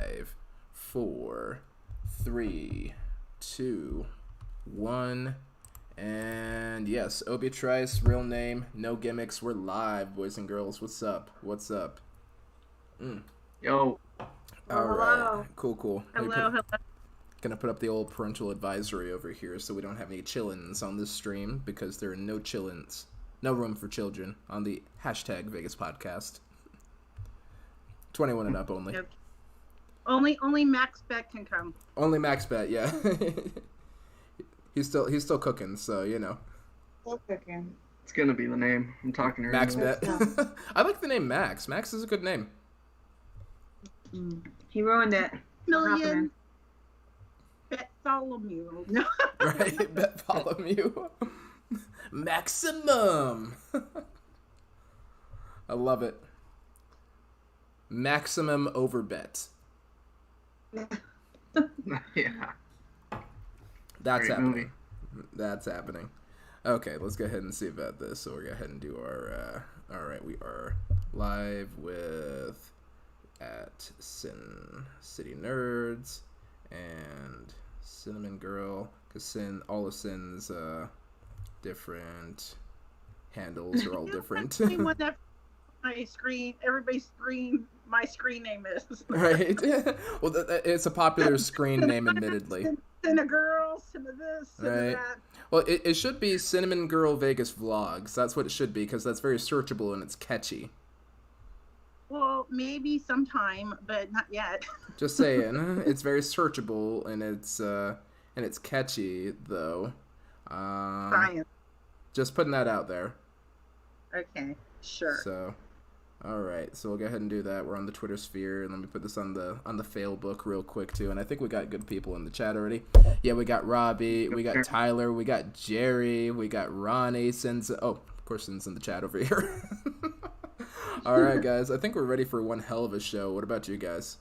5, 4, 3, 2, 1. And yes, Obi Trice, real name, no gimmicks. We're live, boys and girls. What's up? What's up? Yo. All right. Cool. Hello. Gonna put up the old parental advisory over here so we don't have any chillins on this stream, because there are no chillins, no room for children on the hashtag Vegas podcast. 21 and up only. Yep. Only Max Bet can come. Only Max Bet, yeah. He's still cooking, so you know. Still cooking. It's gonna be the name. I'm talking to her. Max Bet. I like the name Max. Max is a good name. He ruined it. Million. Bartholomew. No. Right, Bartholomew. Maximum. I love it. Maximum over bet. Yeah. That's Great happening. movie. That's happening. Okay, let's go ahead and see about this. So we'll go ahead and do our. All right, we are live with at Sin City Nerds and Cinnamon Girl, because all of Sin's different handles are all different. Anyone that my screen, everybody's screen, my screen name is. Right. Well, it's a popular screen name, admittedly. Cinna Girl, Cinna this, Cinna Right. that. Well, it should be Cinnamon Girl Vegas Vlogs. That's what it should be, because that's very searchable and it's catchy. Well, maybe sometime, but not yet. Just saying, it's very searchable and it's catchy though. Science. Just putting that out there. Okay, sure. So, all right. So we'll go ahead and do that. We're on the Twitter sphere, and let me put this on the fail book real quick too. And I think we got good people in the chat already. Yeah, we got Robbie, we got Tyler, we got Jerry, we got Ronnie. Of course, Sin's in the chat over here. All right, guys. I think we're ready for one hell of a show. What about you guys?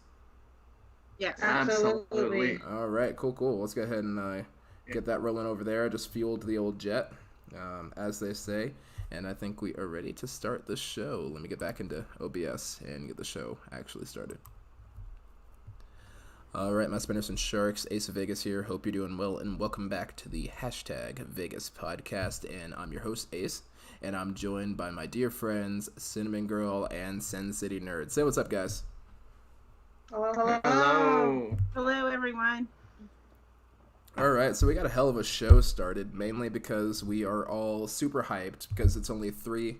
Yes. Absolutely. All right, cool. Let's go ahead and get that rolling over there. I just fueled the old jet, as they say, and I think we are ready to start the show. Let me get back into OBS and get the show actually started. All right, my spinners and sharks, Ace of Vegas here. Hope you're doing well, and welcome back to the hashtag Vegas podcast. And I'm your host, Ace, and I'm joined by my dear friends, Cinnamon Girl and Sin City Nerd. Say what's up, guys. Hello. Hello, everyone. All right, so we got a hell of a show started, mainly because we are all super hyped because it's only 3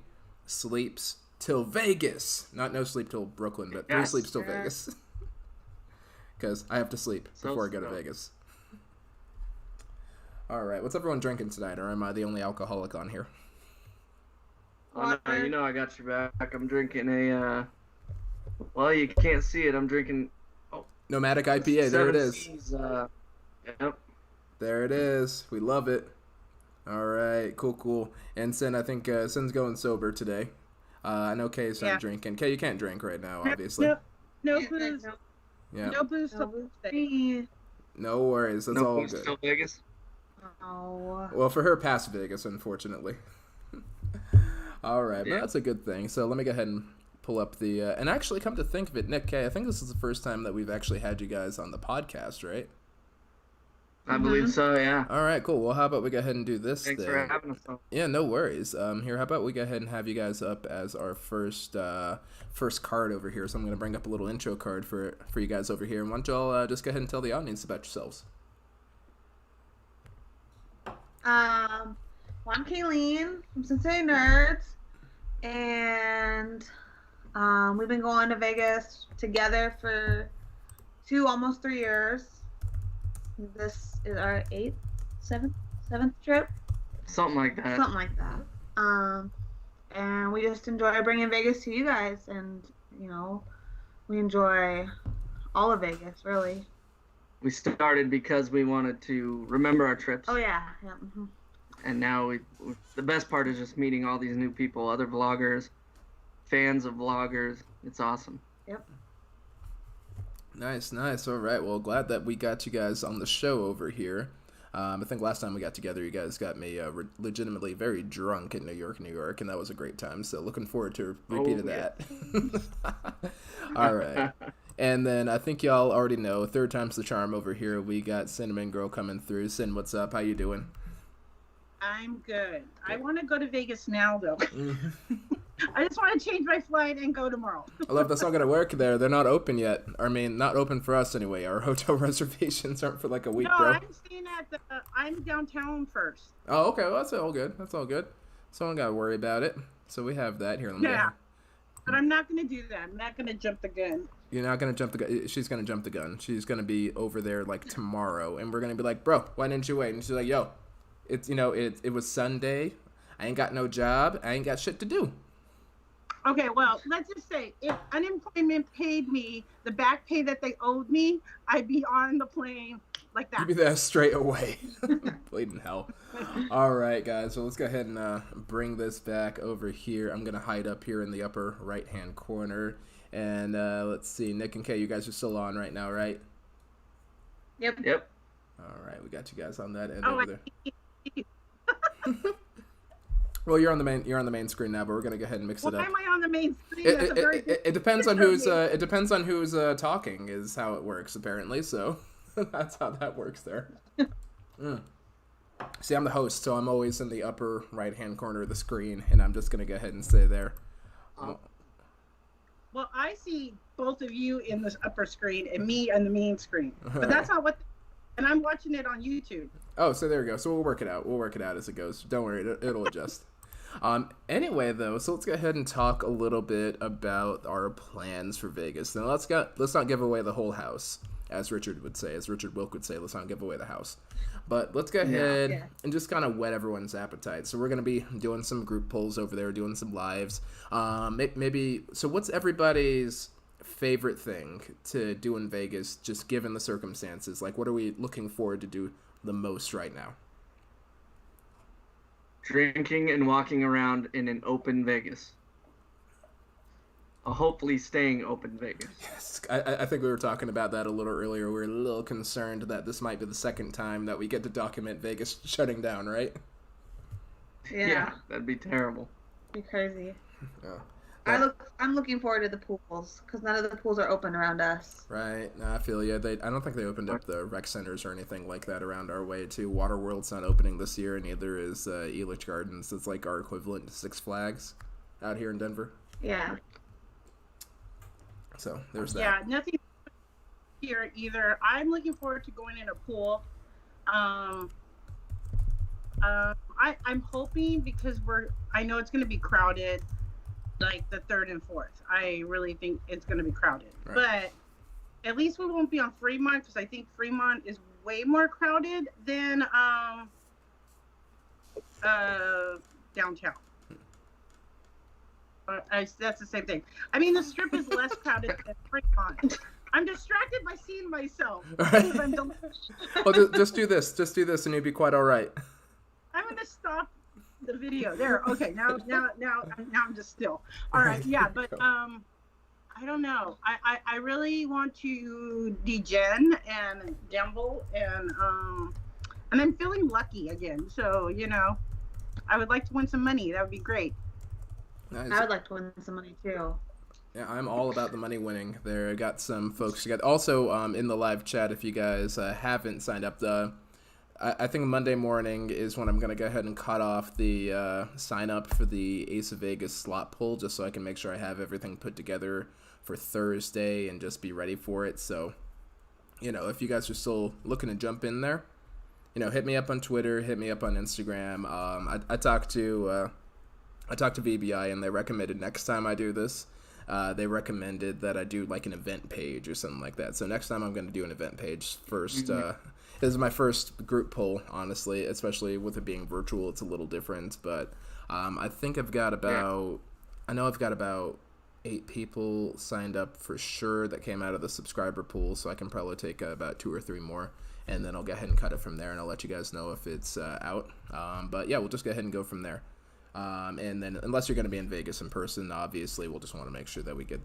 sleeps till Vegas. Not no sleep till Brooklyn, but 3 sleeps till Vegas. Because I have to sleep before I go to Vegas. All right, what's everyone drinking tonight, or am I the only alcoholic on here? Oh, no, you know I got your back. I'm drinking a, well, you can't see it. I'm drinking... Nomadic IPA, there it is. Seas, yep. There it is. We love it. All right, cool. And Sin, I think Sin's going sober today. I know Kay's not drinking. Kay, you can't drink right now, obviously. No booze. Yeah. No booze. No worries. That's all good. Still Vegas? Oh. Well, for her, past Vegas, unfortunately. All right, but that's a good thing. So let me go ahead and pull up the... and actually, come to think of it, Nick, Kay, I think this is the first time that we've actually had you guys on the podcast, right? I believe so, yeah. All right, cool. Well, how about we go ahead and do this Thanks thing? for having us on. Yeah, no worries. Here, how about we go ahead and have you guys up as our first card over here. So I'm going to bring up a little intro card for you guys over here. And why don't y'all just go ahead and tell the audience about yourselves? Well, I'm Kayleen from Cincinnati Nerds, and we've been going to Vegas together for almost 3 years. This is our seventh trip. Something like that. And we just enjoy bringing Vegas to you guys, and we enjoy all of Vegas, really. We started because we wanted to remember our trips. Oh yeah. Mm-hmm. And now the best part is just meeting all these new people, other vloggers, fans of vloggers. It's awesome. Yep. Nice. All right. Well, glad that we got you guys on the show over here. I think last time we got together, you guys got me legitimately very drunk in New York, and that was a great time. So looking forward to a repeat of that. All right. And then I think y'all already know, third time's the charm over here. We got Cinnamon Girl coming through. Sin, what's up? How you doing? I'm good. I want to go to Vegas now, though. Mm-hmm. I just want to change my flight and go tomorrow. I love that's not going to work there. They're not open yet. I mean, not open for us anyway. Our hotel reservations aren't for like a week, No, bro. I'm staying at the. I'm downtown first. Oh, okay. Well, that's all good. That's all good. So I don't got to worry about it. So we have that here. Let me Yeah. But I'm not going to do that. I'm not going to jump the gun. You're not going to jump the gun. She's going to jump the gun. She's going to be over there like tomorrow. And we're going to be like, bro, why didn't you wait? And she's like, yo, it's, it was Sunday. I ain't got no job. I ain't got shit to do. Okay, well, let's just say if unemployment paid me the back pay that they owed me, I'd be on the plane like that. Give me that straight away. Bleeding hell. All right, guys. So let's go ahead and bring this back over here. I'm going to hide up here in the upper right-hand corner. And let's see. Nick and Kay, you guys are still on right now, right? Yep. All right. We got you guys on that end Oh, over there. Well, you're on the main screen now, but we're gonna go ahead and mix it Why up. am I on the main screen? That's a very good It depends on picture of who's me. it depends on who's talking is how it works apparently. So that's how that works there. See, I'm the host, so I'm always in the upper right hand corner of the screen, and I'm just gonna go ahead and stay there. Well, I see both of you in this upper screen and me on the main screen, but that's not what. And I'm watching it on YouTube. Oh, so there we go. So we'll work it out. We'll work it out as it goes. Don't worry, it'll adjust. Anyway, though, so let's go ahead and talk a little bit about our plans for Vegas. Now, let's not give away the whole house, as Richard would say, as Richard Wilk would say. Let's not give away the house, but let's go ahead and just kind of whet everyone's appetite. So we're gonna be doing some group polls over there, doing some lives. Maybe. So what's everybody's favorite thing to do in Vegas, just given the circumstances? Like, what are we looking forward to do the most right now? Drinking and walking around in an open Vegas. Hopefully staying open Vegas. Yes, I think we were talking about that a little earlier. We were a little concerned that this might be the second time that we get to document Vegas shutting down, right? Yeah. That'd be terrible. Be crazy. Yeah. I'm looking forward to the pools because none of the pools are open around us. Right. No, I feel you. I don't think they opened up the rec centers or anything like that around our way, too. Waterworld's not opening this year, neither is Elitch Gardens. It's like our equivalent to Six Flags out here in Denver. Yeah. So there's that. Yeah, nothing here either. I'm looking forward to going in a pool. I'm hoping because I know it's going to be crowded, like the 3rd and 4th. I really think it's going to be crowded. Right. But at least we won't be on Fremont because I think Fremont is way more crowded than downtown. That's the same thing. I mean, the Strip is less crowded than Fremont. I'm distracted by seeing myself. Because I'm Well, just do this. Just do this, and you'll be quite all right. I'm gonna stop the video there. Okay, now I'm just still. All right, yeah, but I don't know. I really want to degen and gamble and I'm feeling lucky again. So I would like to win some money. That would be great. Nice. I would like to win some money too. Yeah, I'm all about the money winning. There, I got some folks. Also, in the live chat, if you guys haven't signed up, I think Monday morning is when I'm gonna go ahead and cut off the sign up for the Ace of Vegas slot pull, just so I can make sure I have everything put together for Thursday and just be ready for it. So, if you guys are still looking to jump in there, hit me up on Twitter, hit me up on Instagram. I talked to VBI, and they recommended next time I do this, they recommended that I do like an event page or something like that. So next time I'm going to do an event page first. This is my first group poll, honestly, especially with it being virtual. It's a little different, but I think I've got about 8 people signed up for sure that came out of the subscriber pool, so I can probably take about 2 or 3 more, and then I'll go ahead and cut it from there, and I'll let you guys know if it's out. But yeah, we'll just go ahead and go from there. And then unless you're going to be in Vegas in person, obviously we'll just want to make sure that we get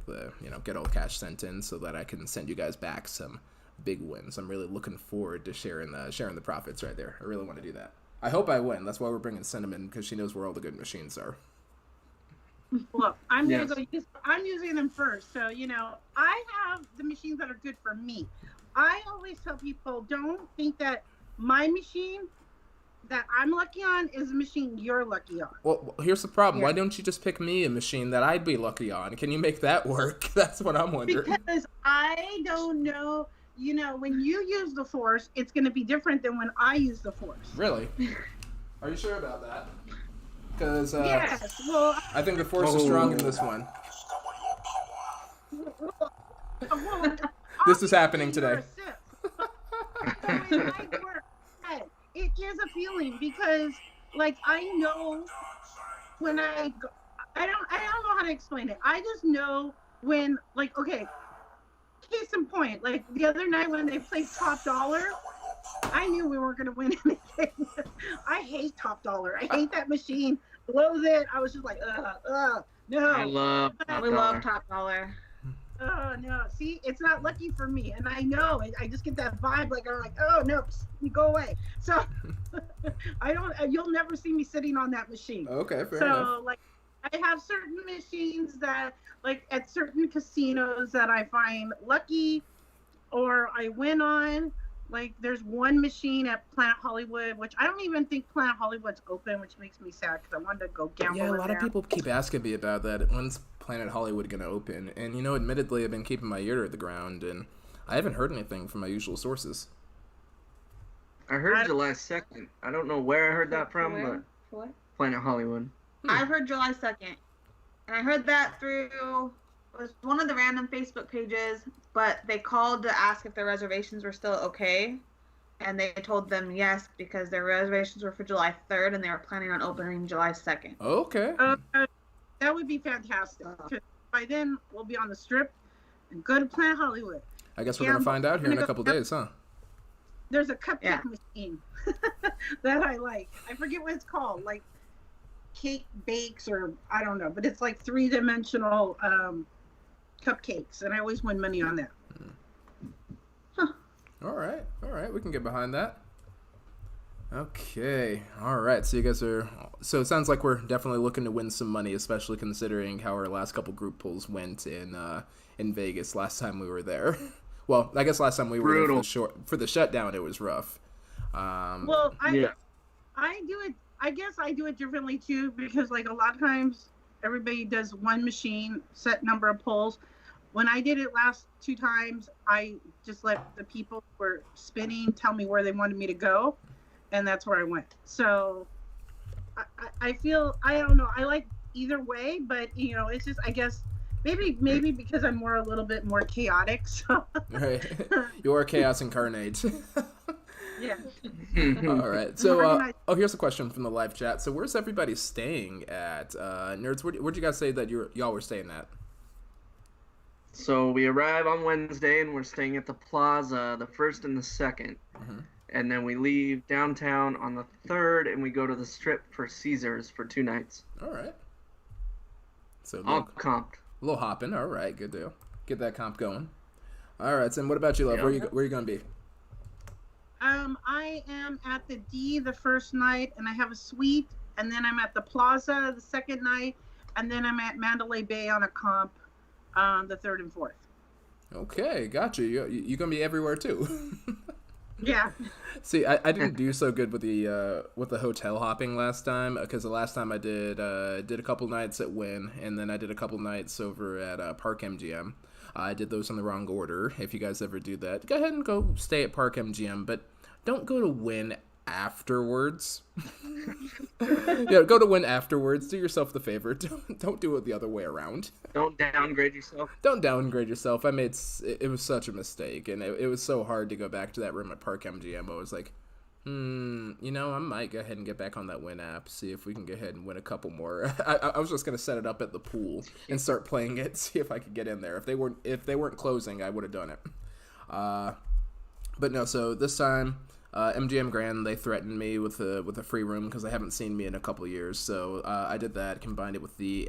get all cash sent in so that I can send you guys back some big wins. I'm really looking forward to sharing the profits right there. I really want to do that. I hope I win. That's why we're bringing Cinnamon, because she knows where all the good machines are. Well, I'm Yes. gonna go. I'm using them first, so I have the machines that are good for me. I always tell people, don't think that my machine that I'm lucky on is a machine you're lucky on. Well, here's the problem. Yeah. Why don't you just pick me a machine that I'd be lucky on? Can you make that work? That's what I'm wondering. Because I don't know. When you use the force, it's going to be different than when I use the force. Really? Are you sure about that? Because Yes. Well, I think the force is strong in this one. This is happening today. It is a feeling because, like, I know when I don't know how to explain it. I just know when, like, okay, case in point, like the other night when they played Top Dollar, I knew we weren't going to win anything. I hate Top Dollar. I hate that machine. Loathe it. I was just like, no. I love We love Top Dollar. Oh no! See, it's not lucky for me, and I know. I just get that vibe, like I'm like, oh no, you go away. So I don't. You'll never see me sitting on that machine. Okay, fair So enough. like, I have certain machines that, like, at certain casinos that I find lucky, or I win on. Like, there's one machine at Planet Hollywood, which I don't even think Planet Hollywood's open, which makes me sad because I wanted to go gamble. Yeah, a in lot there. of people keep asking me about that. When's Planet Hollywood going to open? And, admittedly, I've been keeping my ear to the ground, and I haven't heard anything from my usual sources. I heard July 2nd. I don't know where I heard that from, For but what? Planet Hollywood. I've heard July 2nd. And I heard that through it was one of the random Facebook pages, but they called to ask if their reservations were still okay. And they told them yes, because their reservations were for July 3rd and they were planning on opening July 2nd. Okay. That would be fantastic. 'Cause by then, we'll be on the Strip and go to Planet Hollywood. I guess we're going to find out here in a couple days, huh? There's a cupcake machine that I like. I forget what it's called, like cake bakes or I don't know, but it's like 3-dimensional cupcakes, and I always win money on that. All right, we can get behind that. Okay, all right, so you guys are, so it sounds like we're definitely looking to win some money, especially considering how our last couple group pulls went in Vegas last time we were there. Well, I guess last time we were there for the shutdown, it was rough. Well, I do it, I guess I do it differently too, because like a lot of times everybody does one machine, set number of pulls. When I did it last 2 times, I just let the people who were spinning tell me where they wanted me to go, and that's where I went. So I feel, I don't know, I like either way, but it's just, I guess maybe because I'm a little bit more chaotic. So Right, you're chaos incarnate. yeah. All right, so here's a question from the live chat. So where's everybody staying at? Nerds, where'd you guys say that y'all were staying at? So we arrive on Wednesday and we're staying at the Plaza, the 1st and the 2nd. Mm-hmm. And then we leave downtown on the 3rd and we go to the Strip for Caesars for 2 nights. All right. So All comped. a little hopping. All right, good deal. Get that comp going. All right, so what about you, love? Yeah. Where you gonna be? I am at the D the first night, and I have a suite, and then I'm at the Plaza the second night, and then I'm at Mandalay Bay on a comp the 3rd and 4th. Okay, gotcha. You gonna be everywhere too. Yeah. See, I didn't do so good with the hotel hopping last time, because the last time I did a couple nights at Wynn, and then I did a couple nights over at Park MGM. I did those in the wrong order. If you guys ever do that, go ahead and go stay at Park MGM, but don't go to Wynn afterwards. Go to Wynn afterwards. Do yourself the favor. Don't do it the other way around. Don't downgrade yourself. Don't downgrade yourself. It was such a mistake, and it was so hard to go back to that room at Park MGM. I was like, I might go ahead and get back on that Win app, see if we can go ahead and win a couple more. I was just gonna set it up at the pool and start playing it, see if I could get in there. If they weren't closing, I would have done it. But no. So this time, MGM Grand, they threatened me with a free room because they haven't seen me in a couple years. So I did that, combined it with the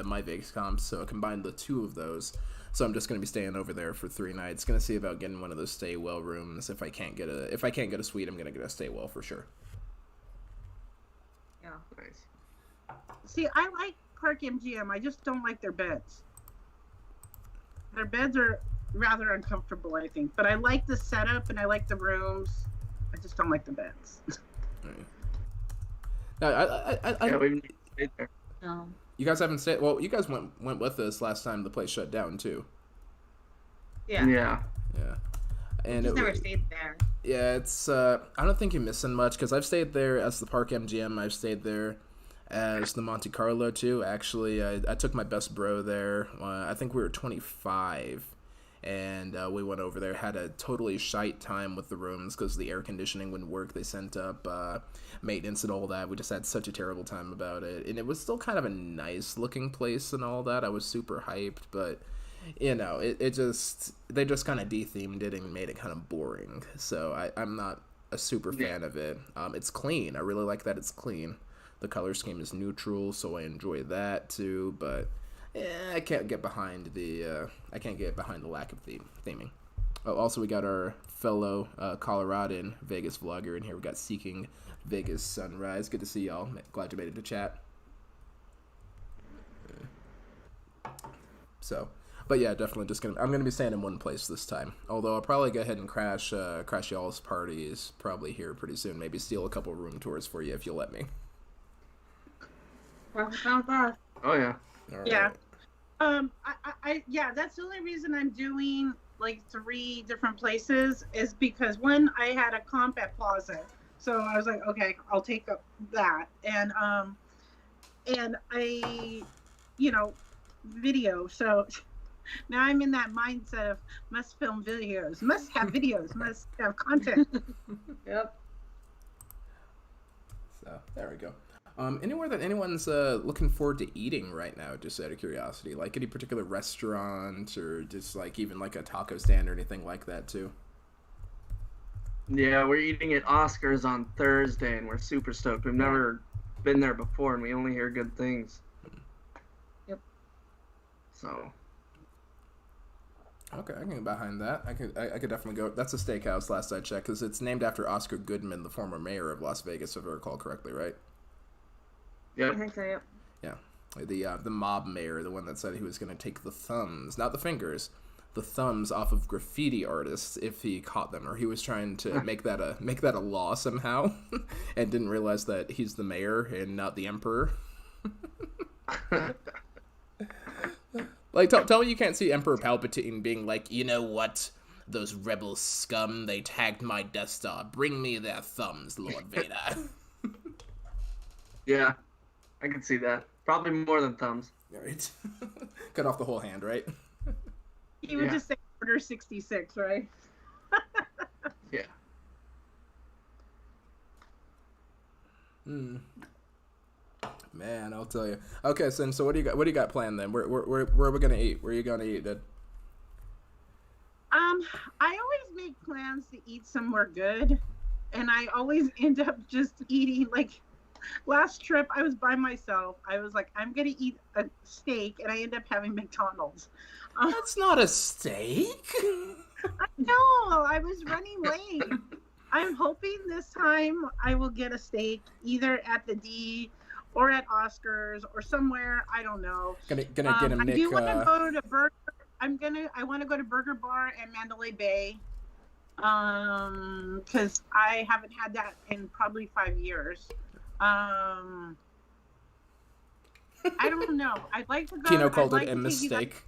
My Vegas comps. So I combined the 2 of those. So I'm just gonna be staying over there for 3 nights. Gonna see about getting one of those stay well rooms. If I can't get a suite, I'm gonna get a stay well for sure. Yeah. Nice. See, I like Park MGM. I just don't like their beds. Their beds are rather uncomfortable, I think. But I like the setup and I like the rooms. I just don't like the beds. No, Yeah, we've stayed there. No. you guys haven't stayed. Well, you guys went with us last time the place shut down too. Yeah. Yeah. Yeah, and Just never stayed there. yeah, it's I don't think you're missing much because I've stayed there as the Park MGM. I've stayed there as the Monte Carlo too. Actually, I took my best bro there. I think we were 25, and we went over there. Had a totally shite time with the rooms because the air conditioning wouldn't work. They sent up maintenance and all that. We just had such a terrible time about it, and it was still kind of a nice looking place and all that. I was super hyped, but you know, they just kind of de-themed it and made it kind of boring. So I'm not a super fan of it. It's clean. I really like that it's clean. The color scheme is neutral, so I enjoy that too. But I can't get behind the lack of theming. Oh, also we got our fellow Coloradan Vegas vlogger in here. We got Seeking Vegas Sunrise. Good to see y'all. Glad you made it to chat. So. But yeah, definitely I'm gonna be staying in one place this time. Although I'll probably go ahead and crash y'all's parties probably here pretty soon. Maybe steal a couple room tours for you if you'll let me. Well, found that. Oh yeah. All right. Yeah. Yeah, that's the only reason I'm doing like 3 different places is because one, I had a comp at Plaza. So I was like, okay, I'll take up that. And I, video. So now I'm in that mindset of must film videos, must have videos, must have content. Yep. So there we go. Anywhere that anyone's looking forward to eating right now, just out of curiosity, like any particular restaurant or just like even like a taco stand or anything like that too. Yeah, we're eating at Oscar's on Thursday, and we're super stoked. We've never been there before, and we only hear good things. Yep. So. Okay, I can get behind that. I could definitely go. That's a steakhouse, last I checked, because it's named after Oscar Goodman, the former mayor of Las Vegas, if I recall correctly, right? Yep. I think so, yep. Yeah, the mob mayor, the one that said he was going to take the thumbs, not the fingers, the thumbs off of graffiti artists if he caught them, or he was trying to make that a law somehow, and didn't realize that he's the mayor and not the emperor. Like, tell me you can't see Emperor Palpatine being like, you know what? Those rebel scum, they tagged my Death Star. Bring me their thumbs, Lord Vader. Yeah, I can see that. Probably more than thumbs. Right. Cut off the whole hand, right? He would just say order 66, right? Yeah. Man, I'll tell you. Okay, so what do you got planned then? Where are we gonna eat? Where are you gonna eat, Dad? I always make plans to eat somewhere good, and I always end up just eating like. Last trip, I was by myself. I was like, I'm gonna eat a steak, and I end up having McDonald's. That's not a steak. No, I was running late. I'm hoping this time I will get a steak either at the D or at Oscar's or somewhere. I don't know. Gonna get a I Nick. do want to go to Burger. I want to go to Burger Bar and Mandalay Bay. Because I haven't had that in probably 5 years. I don't know. I'd like to go. Kino called it a mistake.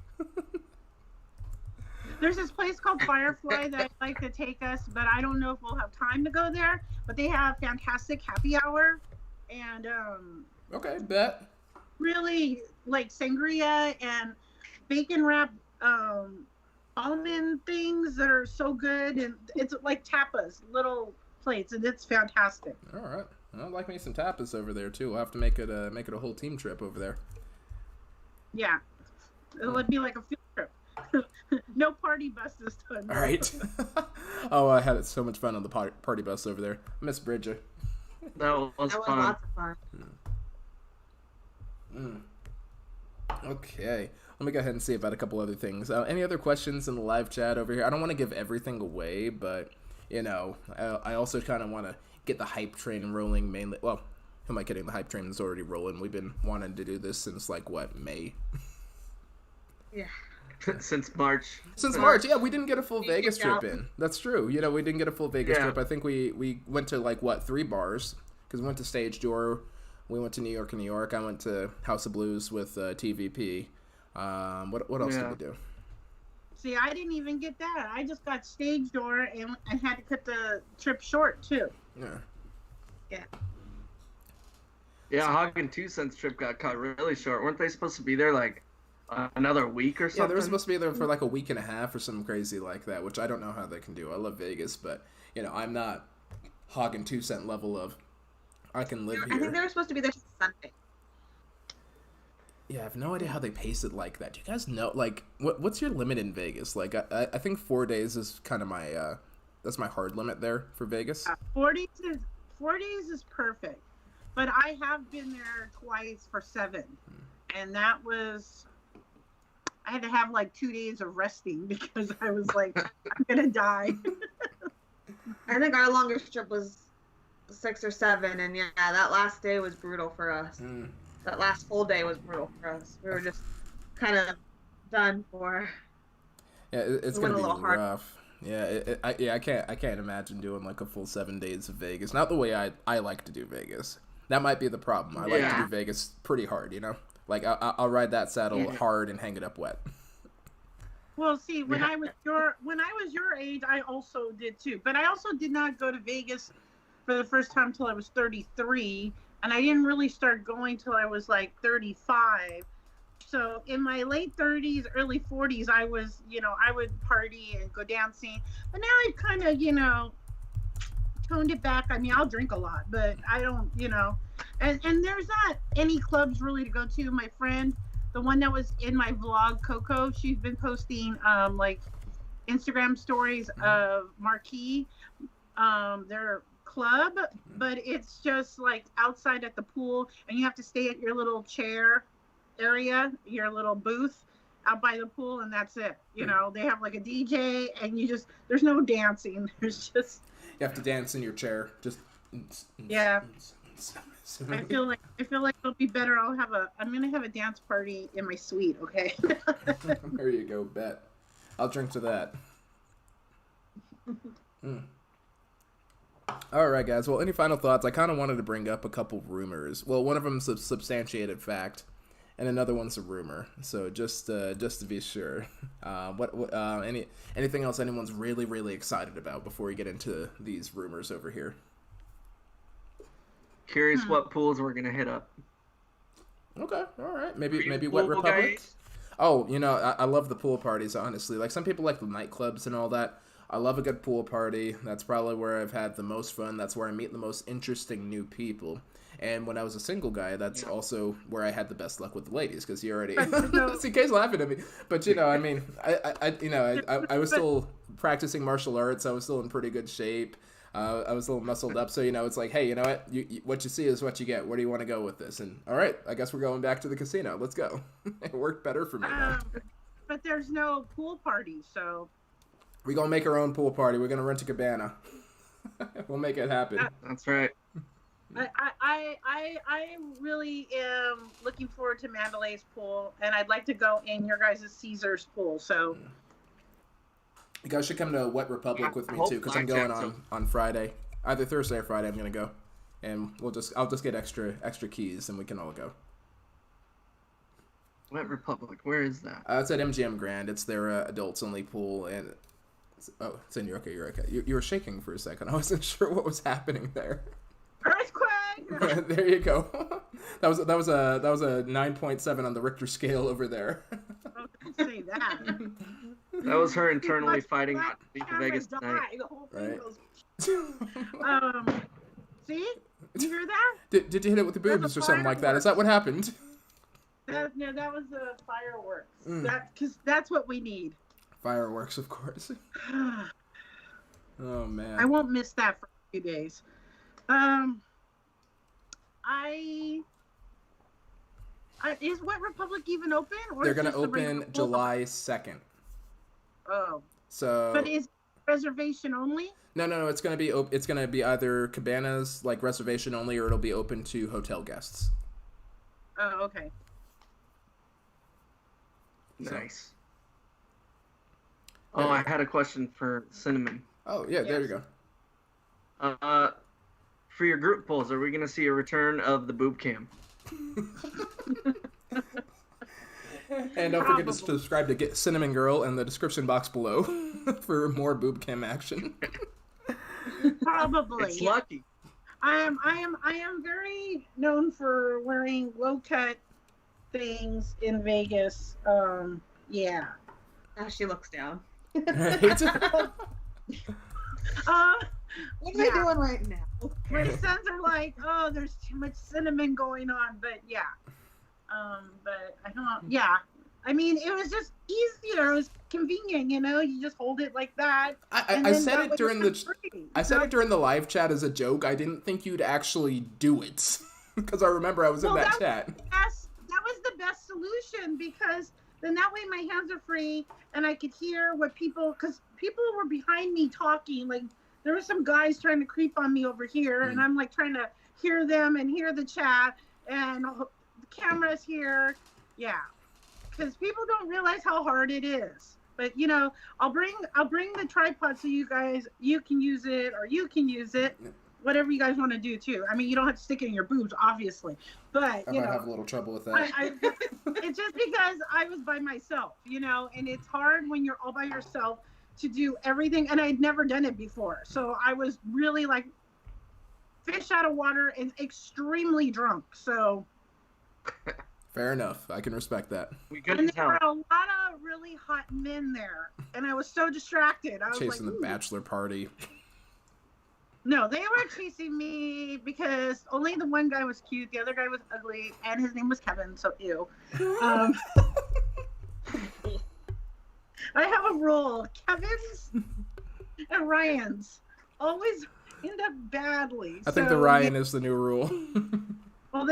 There's this place called Firefly that I'd like to take us, but I don't know if we'll have time to go there. But they have fantastic happy hour, and Okay, bet. really like sangria and bacon wrapped almond things that are so good, and it's like tapas, little plates, and it's fantastic. All right. I'd like me some tapas over there too. We'll have to make it a whole team trip over there. Yeah, it'll be like a field trip. No party bus this time. All right. Oh, I had so much fun on the party bus over there. Miss Bridget. That was fun. Lots of fun. Okay. Let me go ahead and see about a couple other things. Any other questions in the live chat over here? I don't want to give everything away, but I also kind of want to get the hype train rolling mainly. Well, who am I kidding? The hype train is already rolling. We've been wanting to do this since like what, May? Yeah. Since March. Since March, yeah, we didn't get a full Vegas trip out. in. That's true. You know, we didn't get a full Vegas Yeah. trip. I think we went to like what, 3 bars because we went to Stage Door. We went to New York. I went to House of Blues with TVP. What else did we do? See, I didn't even get that. I just got Stage Door, and I had to cut the trip short too. Yeah. Yeah, Hagen 2 Cents trip got cut really short. Weren't they supposed to be there like another week or something? Yeah, they were supposed to be there for like a week and a half or something crazy like that, which I don't know how they can do. I love Vegas, but you know, I'm not Hagen 2 Cent level of I can live here. I think they were supposed to be there Sunday. Yeah, I have no idea how they pace it like that. Do you guys know, like, what's your limit in Vegas? Like, I think 4 days is kind of my, that's my hard limit there for Vegas. 4 days is perfect, but I have been there twice for 7, and that was, I had to have like 2 days of resting because I was like, I'm gonna die. I think our longest trip was 6 or 7, and yeah, that last day was brutal for us. That last full day was brutal for us. We were just kind of done for. Yeah, it's went gonna a be little hard. rough. Yeah, I can't imagine doing like a full 7 days of Vegas. Not the way I like to do Vegas. That might be the problem. I like to do Vegas pretty hard, you know. Like I'll ride that saddle hard and hang it up wet. Well, see, when I was your age, I also did too. But I also did not go to Vegas for the first time till I was 33, and I didn't really start going till I was like 35. So in my late 30s, early 40s, I was, you know, I would party and go dancing. But now I've kind of, you know, toned it back. I mean, I'll drink a lot, but I don't, you know. And there's not any clubs really to go to. My friend, the one that was in my vlog, Coco, she's been posting like Instagram stories of Marquee, their club, but it's just like outside at the pool, and you have to stay at your little chair area, your little booth out by the pool, and that's it. You know, they have like a DJ, and you just, there's no dancing. There's just, you have to dance in your chair. Just yeah. I feel like it'll be better. I'm gonna have a dance party in my suite. Okay. There you go. Bet. I'll drink to that. All right, guys. Well, any final thoughts? I kind of wanted to bring up a couple rumors. Well, one of them's a substantiated fact, and another one's a rumor. So just to be sure, anything else anyone's really, really excited about before we get into these rumors over here? Curious what pools we're gonna hit up. Okay, all right. Maybe Pool Wet Republic. guys? Oh, you know, I love the pool parties, honestly. Like, some people like the nightclubs and all that. I love a good pool party. That's probably where I've had the most fun. That's where I meet the most interesting new people. And when I was a single guy, that's also where I had the best luck with the ladies, because you already... See, Kay's laughing at me. But, you know, I mean, I was still practicing martial arts. I was still in pretty good shape. I was a little muscled up, so, you know, it's like, hey, you know what? What you see is what you get. Where do you want to go with this? And, all right, I guess we're going back to the casino. Let's go. It worked better for me now. But there's no pool party, so... We're going to make our own pool party. We're going to rent a cabana. We'll make it happen. That's right. I really am looking forward to Mandalay's pool, and I'd like to go in your guys' Caesar's pool, so... You guys should come to Wet Republic with me too, because I'm going on Friday, either Thursday or Friday. I'm gonna go, and I'll just get extra keys, and we can all go. Wet Republic, where is that? It's at MGM Grand. It's their adults only pool, and it's in York. You're okay. You were shaking for a second. I wasn't sure what was happening there. Earthquake. There you go. That was a 9.7 on the Richter scale over there. Oh, don't say that. That was her internally fighting not to be to Vegas tonight. The whole thing Right. goes... See? You hear that? Did you hit it with the boobs or something like that? Is that what happened? That was the fireworks. Because that's what we need. Fireworks, of course. Oh man. I won't miss that for a few days. Is Wet Republic even open? Or They're is gonna just the regular open pool? July 2nd. Oh. So. But is reservation only? No. It's gonna be it's gonna be either cabanas like reservation only, or it'll be open to hotel guests. Oh, okay. Nice. Oh, I had a question for Cinnamon. Oh yeah, there you go. For your group polls, are we gonna see a return of the boob cam? And don't forget to subscribe to Get Cinnamon Girl in the description box below for more boob cam action. Probably. It's lucky. I am very known for wearing low cut things in Vegas. Yeah. Now she looks down. Right? What am I doing right now? My sons are like, oh, there's too much cinnamon going on, but yeah. But I don't. Yeah. I mean, it was just easier. It was convenient, you know. You just hold it like that. I said it during the live chat as a joke. I didn't think you'd actually do it because I remember I was in that chat. That was the best solution, because then that way my hands are free and I could hear what because people were behind me talking. Like, there were some guys trying to creep on me over here, and I'm like trying to hear them and hear the chat, and the camera's here. Yeah. Because people don't realize how hard it is. But, you know, I'll bring the tripod so you can use it, or you can use it, whatever you guys want to do too. I mean, you don't have to stick it in your boobs, obviously, but you I might know, have a little trouble with that. It's just because I was by myself, you know, and it's hard when you're all by yourself to do everything, and I'd never done it before, so I was really like fish out of water and extremely drunk. So. Fair enough. I can respect that. And there were a lot of really hot men there, and I was so distracted. I was chasing like, the bachelor party. No, they were chasing me because only the one guy was cute, the other guy was ugly, and his name was Kevin, so ew. I have a rule. Kevin's and Ryan's always end up badly. I think the Ryan is the new rule. Well,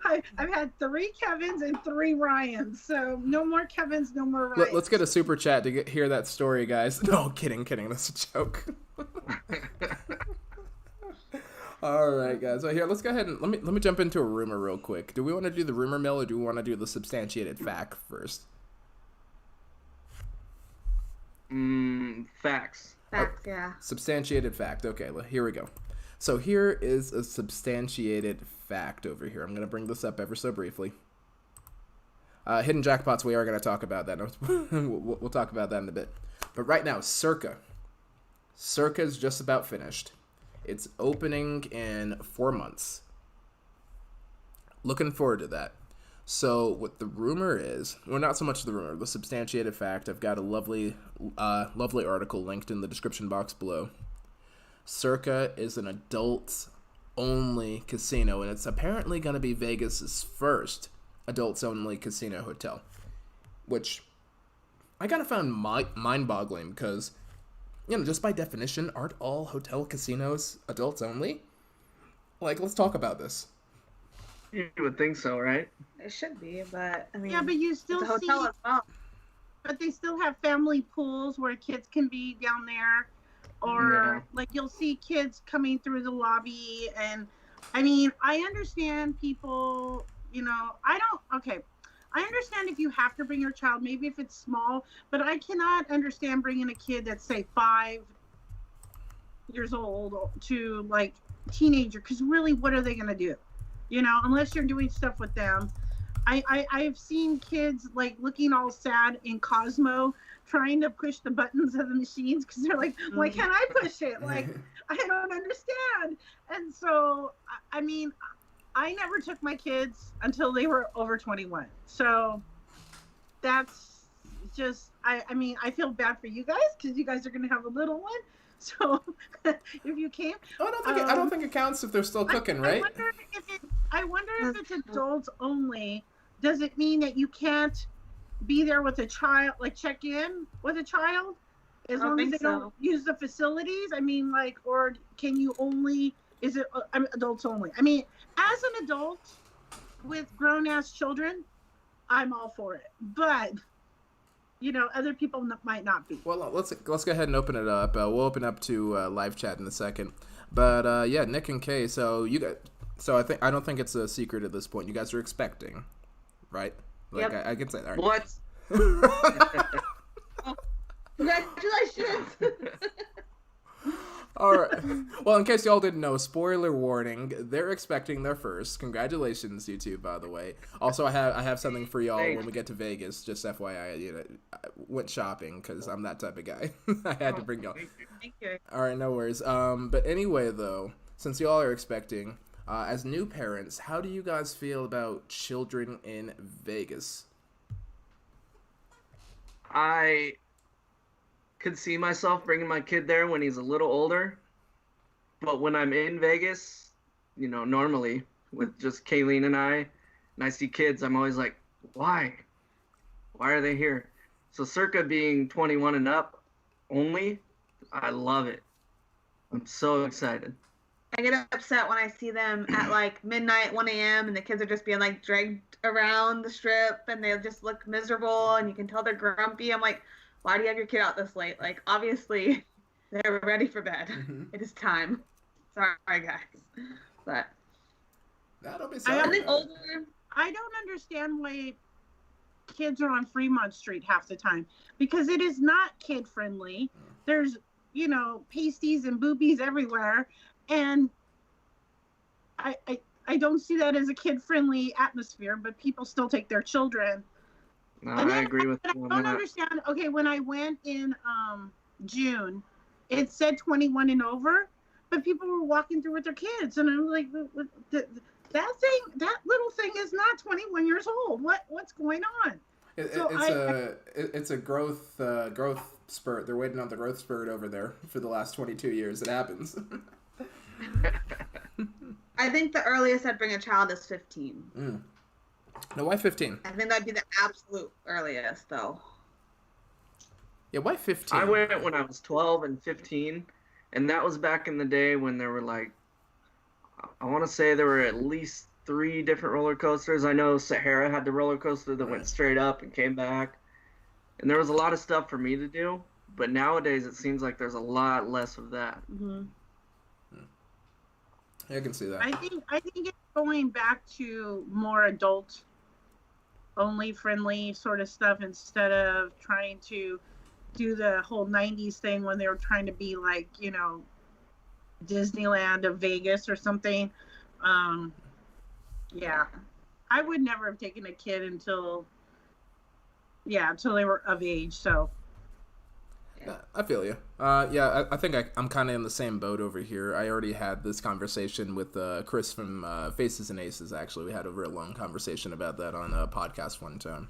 I've had 3 Kevins and 3 Ryans, so no more Kevins, no more Ryans. Let's get a super chat to hear that story, guys. No, kidding. That's a joke. All right, guys. Well, here, let's go ahead and let me jump into a rumor real quick. Do we want to do the rumor mill, or do we want to do the substantiated fact first? Facts. Facts, yeah. Substantiated fact. Okay, here we go. So here is a substantiated fact over here. I'm going to bring this up ever so briefly. Hidden jackpots, we are going to talk about that. We'll talk about that in a bit. But right now, Circa. Circa is just about finished. It's opening in 4 months. Looking forward to that. So what the rumor is, well, not so much the rumor, the substantiated fact. I've got a lovely article linked in the description box below. Circa is an adults-only casino, and it's apparently going to be Vegas's first adults-only casino hotel, which I kind of found mind-boggling because, you know, just by definition, aren't all hotel casinos adults-only? Like, let's talk about this. You would think so, right? It should be, but I mean, yeah, but you still it's a hotel as well. But they still have family pools where kids can be down there. Or, like, you'll see kids coming through the lobby. And, I mean, I understand people, you know, I understand if you have to bring your child, maybe if it's small. But I cannot understand bringing a kid that's, say, 5 years old to, like, teenager. Because, really, what are they going to do? You know, unless you're doing stuff with them. I've seen kids, like, looking all sad in Cosmo, trying to push the buttons of the machines because they're like, why can't I push it? Like, I don't understand. And so, I mean, I never took my kids until they were over 21. So that's just, I mean, I feel bad for you guys because you guys are going to have a little one. So if you came, I don't think it counts if they're still cooking, right? I wonder if it's adults only. Does it mean that you can't be there with a child, like check in with a child, as long as they don't use the facilities? I mean, like, or can you only? Is it adults only? I mean, as an adult with grown-ass children, I'm all for it. But other people might not be. Well, let's go ahead and open it up. We'll open up to live chat in a second. But yeah, Nick and Kay. So I don't think it's a secret at this point. You guys are expecting, right? Like Yep. I can say that. What? Congratulations. All right. Well, in case y'all didn't know, spoiler warning: they're expecting their first. Congratulations, you two, by the way. Also, I have something for y'all when we get to Vegas. Just FYI, I went shopping because I'm that type of guy. I had to bring y'all. Thank you. All right, no worries. But anyway, though, since y'all are expecting, as new parents, how do you guys feel about children in Vegas? I could see myself bringing my kid there when he's a little older. But when I'm in Vegas, normally with just Kayleen and I see kids, I'm always like, why? Why are they here? So Circa being 21 and up only, I love it. I'm so excited. I get upset when I see them at like midnight, 1 a.m. and the kids are just being like dragged around the strip and they just look miserable and you can tell they're grumpy. I'm like, why do you have your kid out this late? Like, obviously, they're ready for bed. Mm-hmm. It is time. Sorry, guys. But Don't be I sorry. think older. I don't understand why kids are on Fremont Street half the time, because it is not kid friendly. There's, pasties and boobies everywhere. And I don't see that as a kid friendly atmosphere, but people still take their children. No, And I then agree with I you on don't that. understand. Okay, when I went in June, it said 21 and over, but people were walking through with their kids, and I'm like, that little thing is not 21 years old. What's going on? It's a growth spurt. They're waiting on the growth spurt over there for the last 22 years. It happens. I think the earliest I'd bring a child is 15. No, why 15? I think that'd be the absolute earliest, though. Yeah, why 15? I went when I was 12 and 15, and that was back in the day when there were like, I want to say there were at least 3 different roller coasters. I know Sahara had the roller coaster that went straight up and came back, and there was a lot of stuff for me to do. But nowadays it seems like there's a lot less of that. Mm-hmm. Yeah, I can see that. I think it's going back to more adult only friendly sort of stuff, instead of trying to do the whole 90s thing when they were trying to be like, Disneyland of Vegas or something. Yeah, I would never have taken a kid until they were of age. So I feel you. I think I'm kind of in the same boat over here. I already had this conversation with Chris from Faces and Aces, actually. We had a real long conversation about that on a podcast one time.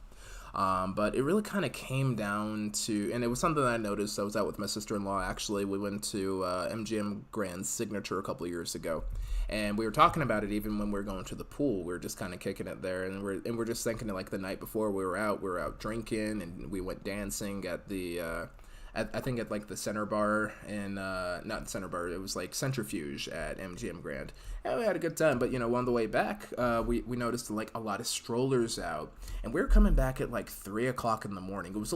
But it really kind of came down to, and it was something that I noticed. I was out with my sister-in-law, actually. We went to MGM Grand's Signature a couple of years ago. And we were talking about it even when we were going to the pool. We were just kind of kicking it there. And we're just thinking, like, the night before we were out drinking, and we went dancing at the... I think at like the Center Bar and not Center Bar, it was like Centrifuge at MGM Grand. And we had a good time, but on the way back, we noticed like a lot of strollers out, and we were coming back at like 3:00 in the morning. It was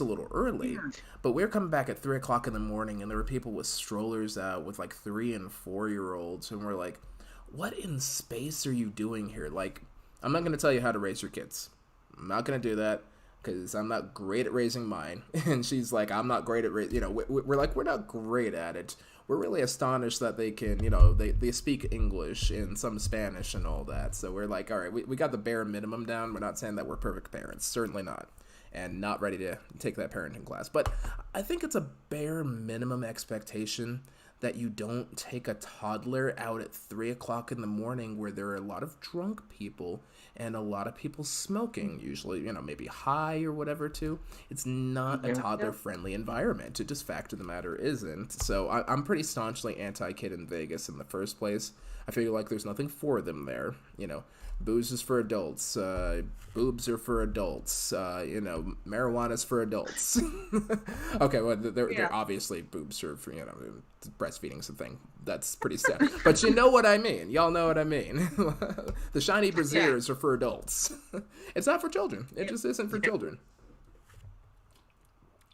a little early, but we were coming back at 3:00 in the morning, and there were people with strollers out with like 3 and 4-year-olds, and we're like, what in space are you doing here? Like, I'm not gonna tell you how to raise your kids. I'm not gonna do that, because I'm not great at raising mine. And she's like, I'm not great at we're like, we're not great at it. We're really astonished that they can, they speak English and some Spanish and all that. So we're like, all right, we got the bare minimum down. We're not saying that we're perfect parents. Certainly not. And not ready to take that parenting class. But I think it's a bare minimum expectation that you don't take a toddler out at 3:00 in the morning where there are a lot of drunk people and a lot of people smoking, usually, maybe high or whatever too. It's not a toddler-friendly environment. It just, fact of the matter, isn't. So I'm pretty staunchly anti-kid in Vegas in the first place. I feel like there's nothing for them there. Booze is for adults. Boobs are for adults. Marijuana's for adults. Okay, well, they're obviously boobs are for, breastfeeding's a thing. That's pretty sad. But you know what I mean. Y'all know what I mean. The shiny brassieres are for adults. It's not for children. It just isn't for children.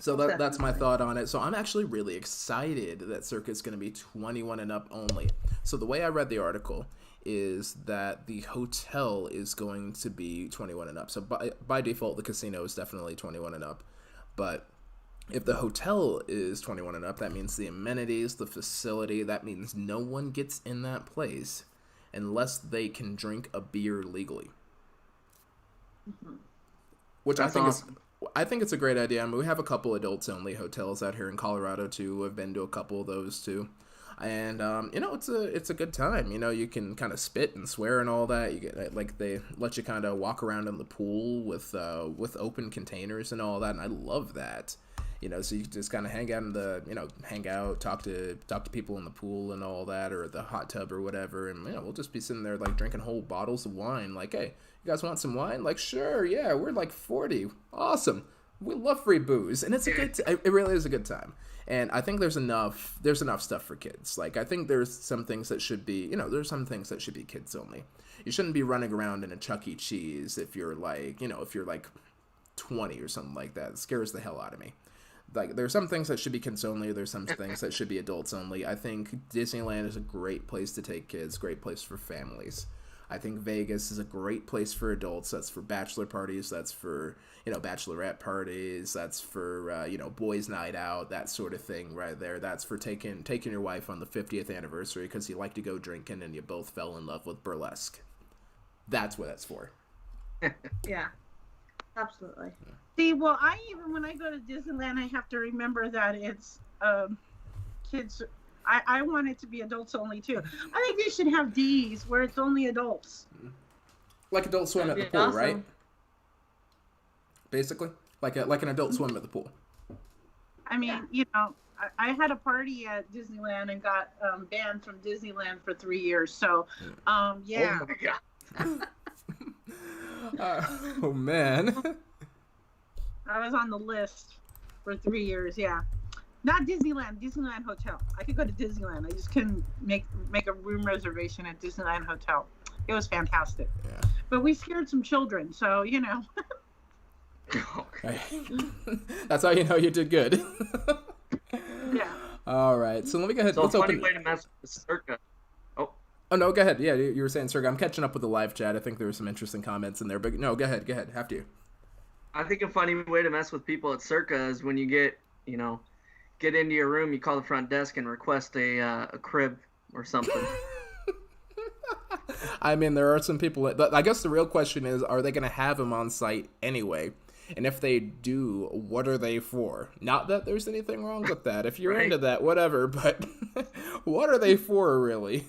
So that's my thought on it. So I'm actually really excited that Circa is going to be 21 and up only. So the way I read the article is that the hotel is going to be 21 and up. So by default, the casino is definitely 21 and up. But if the hotel is 21 and up, that means the amenities, the facility, that means no one gets in that place unless they can drink a beer legally. Mm-hmm. Which That's awesome. I think it's a great idea. I mean, we have a couple adults-only hotels out here in Colorado, too. I've been to a couple of those, too. And, it's a good time. You can kind of spit and swear and all that. You get, like, they let you kind of walk around in the pool with open containers and all that, and I love that. So you can just kind of hang out, talk to people in the pool and all that, or the hot tub or whatever, and, we'll just be sitting there, like, drinking whole bottles of wine, like, hey, you guys want some wine? Like, sure, yeah, we're like 40. Awesome. We love free booze, and it really is a good time. And I think there's enough stuff for kids. Like, I think there's some things that should be, there's some things that should be kids only. You shouldn't be running around in a Chuck E. Cheese if you're like 20 or something like that. It scares the hell out of me. Like, there's some things that should be kids only. There's some things that should be adults only. I think Disneyland is a great place to take kids, great place for families. I think Vegas is a great place for adults. That's for bachelor parties. That's for, bachelorette parties. That's for, boys' night out, that sort of thing right there. That's for taking your wife on the 50th anniversary because you like to go drinking and you both fell in love with burlesque. That's what that's for. Yeah, absolutely. Yeah. See, well, when I go to Disneyland, I have to remember that it's kids. I want it to be adults only too. I think they should have D's where it's only adults. Like Adult Swim at the pool, awesome. Right? Basically, like an Adult Swim at the pool. I mean, I had a party at Disneyland and got banned from Disneyland for 3 years. So, yeah. Oh my God. Oh man. I was on the list for 3 years. Yeah. Not Disneyland Hotel. I could go to Disneyland. I just couldn't make a room reservation at Disneyland Hotel. It was fantastic. Yeah. But we scared some children, so That's how you know you did good. Yeah. All right. So let me go ahead. So Let's a funny open. way to mess with Circa. Oh no, go ahead. Yeah, you were saying Circa. I'm catching up with the live chat. I think there were some interesting comments in there, but no, go ahead. Have to. I think a funny way to mess with people at Circa is when you get into your room, you call the front desk and request a crib or something. I mean, there are some people. I guess the real question is, are they going to have them on site anyway? And if they do, what are they for? Not that there's anything wrong with that. If you're Right. into that, whatever. But what are they for, really?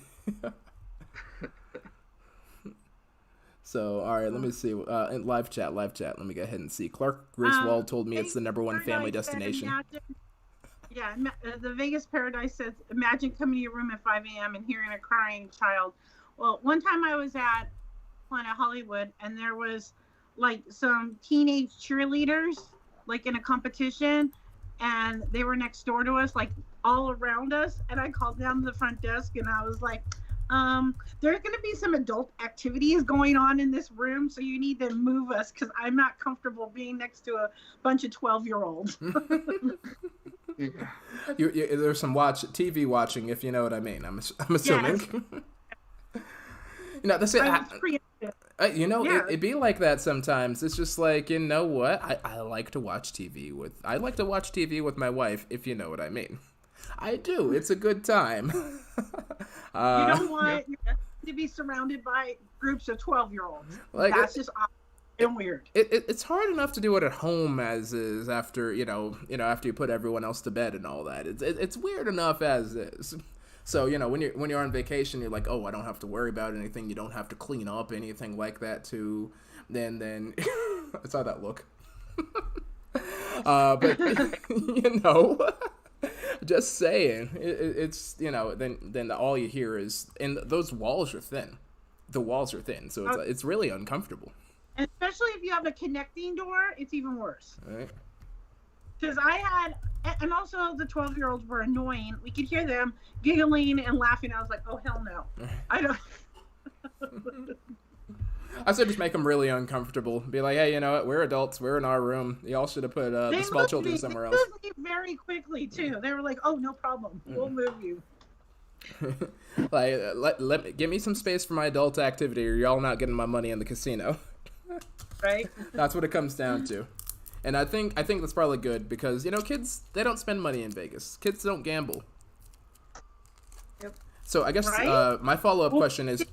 So, all right, let me see. In live chat. Let me go ahead and see. Clark Griswold told me it's the #1 family destination. The Vegas Paradise says, imagine coming to your room at 5 a.m. and hearing a crying child. Well, one time I was at Planet Hollywood, and there was like some teenage cheerleaders, like in a competition, and they were next door to us, like all around us. And I called down to the front desk, and I was like, there's going to be some adult activities going on in this room, so you need to move us because I'm not comfortable being next to a bunch of 12-year-olds. There's some TV watching, if you know what I mean. I'm assuming. Yes. That's it. Yeah. It'd be like that sometimes. It's just like, you know what? I like to watch TV with my wife, if you know what I mean. I do. It's a good time. You don't want to be surrounded by groups of 12-year-olds. Like, that's just awkward and weird. It's hard enough to do it at home as is after after you put everyone else to bed and all that. It's weird enough as is. So when you're on vacation, you're like, oh, I don't have to worry about anything. You don't have to clean up anything like that too. Then I saw that look. But just saying, it's then all you hear is, and those walls are thin. The walls are thin, so it's really uncomfortable. Especially if you have a connecting door, it's even worse. Right. Because and also the 12-year-olds were annoying. We could hear them giggling and laughing. I was like, oh, hell no. I don't. I should just make them really uncomfortable. Be like, hey, you know what? We're adults. We're in our room. Y'all should have put the small children somewhere else. They moved me very quickly too. They were like, "Oh, no problem. We'll move you." Like, give me some space for my adult activity, or y'all not getting my money in the casino. Right. That's what it comes down to. And I think that's probably good because, you know, kids, they don't spend money in Vegas. Kids don't gamble. Yep. So I guess Right? my follow-up question is,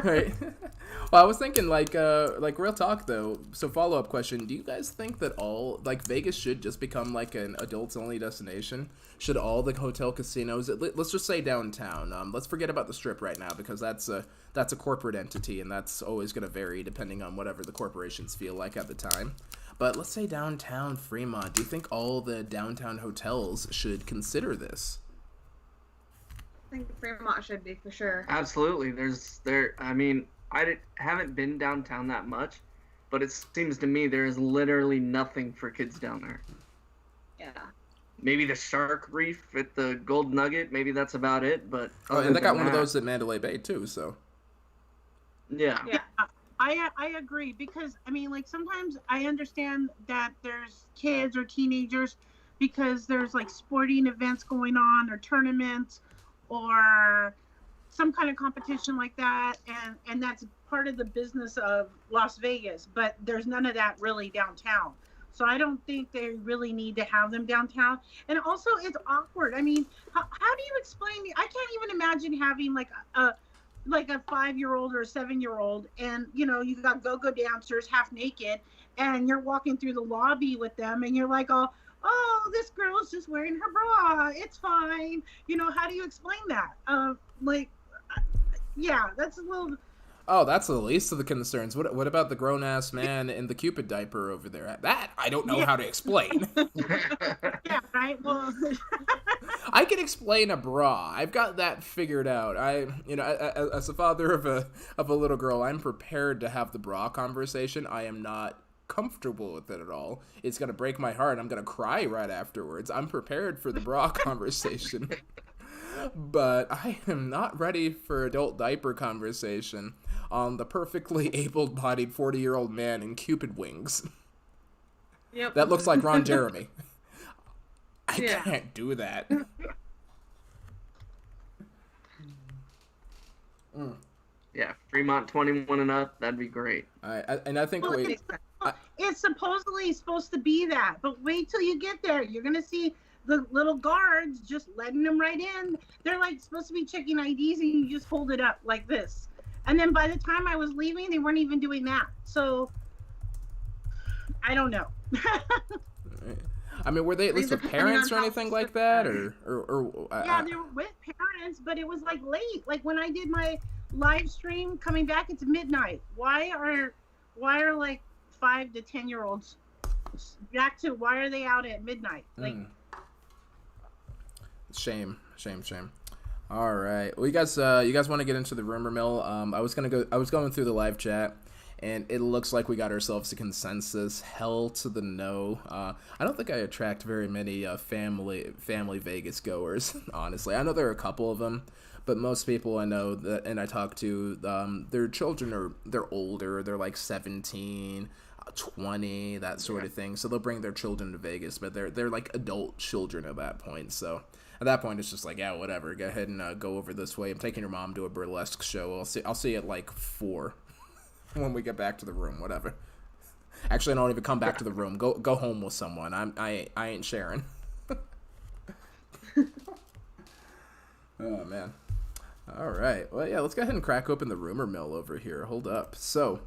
right? Well, I was thinking like real talk though. So follow-up question: do you guys think that all like Vegas should just become like an adults-only destination? Should all the hotel casinos, let's just say downtown, let's forget about the Strip right now because that's a corporate entity and that's always going to vary depending on whatever the corporations feel like at the time. But let's say downtown Fremont. Do you think all the downtown hotels should consider this? I think Fremont should be for sure. Absolutely. I mean, haven't been downtown that much, but it seems to me there is literally nothing for kids down there. Yeah. Maybe the Shark Reef at the Gold Nugget. Maybe that's about it. But And they got one of those at Mandalay Bay too. So yeah. Yeah, I agree because I mean, like sometimes I understand that there's kids or teenagers because there's like sporting events going on or tournaments or some kind of competition like that, and that's part of the business of Las Vegas. But there's none of that really downtown. So I don't think they really need to have them downtown. And also, it's awkward. I mean, how do you explain? I can't even imagine having like a 5-year-old or a 7-year-old, and you know, you got go-go dancers half naked, and you're walking through the lobby with them, and you're like, oh, this girl's just wearing her bra. It's fine. You know, how do you explain that? Yeah, that's a little. oh, that's the least of the concerns. What about the grown-ass man in the Cupid diaper over there? That I don't know how to explain. Yeah, right. Well, I can explain a bra. I've got that figured out. As a father of a little girl, I'm prepared to have the bra conversation. I am not comfortable with it at all. It's gonna break my heart. I'm gonna cry right afterwards. I'm prepared for the bra conversation. But I am not ready for adult diaper conversation on the perfectly able-bodied 40-year-old man in Cupid wings. Yep. That looks like Ron Jeremy. I Yeah. can't do that. Yeah, Fremont 21 and up. That'd be great. I think well, it's supposedly supposed to be that, but wait till you get there. You're gonna see the little guards just letting them right in. They're like supposed to be checking IDs, and you just hold it up like this. And then by the time I was leaving, they weren't even doing that. So I don't know. I mean, were they at least with parents or anything like that, or yeah, they were with parents, but it was like late. Like when I did my live stream coming back, it's midnight. Why are like 5 to 10-year-olds back to? Why are they out at midnight? Like. Shame. All right. Well, you guys want to get into the rumor mill? I was going through the live chat, and it looks like we got ourselves a consensus. Hell to the no. I don't think I attract very many family Vegas goers. Honestly, I know there are a couple of them, but most people I know that and I talk to, their children they're older. They're like 17. 20, that sort of thing. So they'll bring their children to Vegas, but they're like adult children at that point. So at that point, it's just like, yeah, whatever. Go ahead and go over this way. I'm taking your mom to a burlesque show. I'll see you at like 4 when we get back to the room. Whatever. Actually, I don't even come back to the room. Go home with someone. I ain't sharing. Oh man. All right. Well, yeah. Let's go ahead and crack open the rumor mill over here. Hold up. So.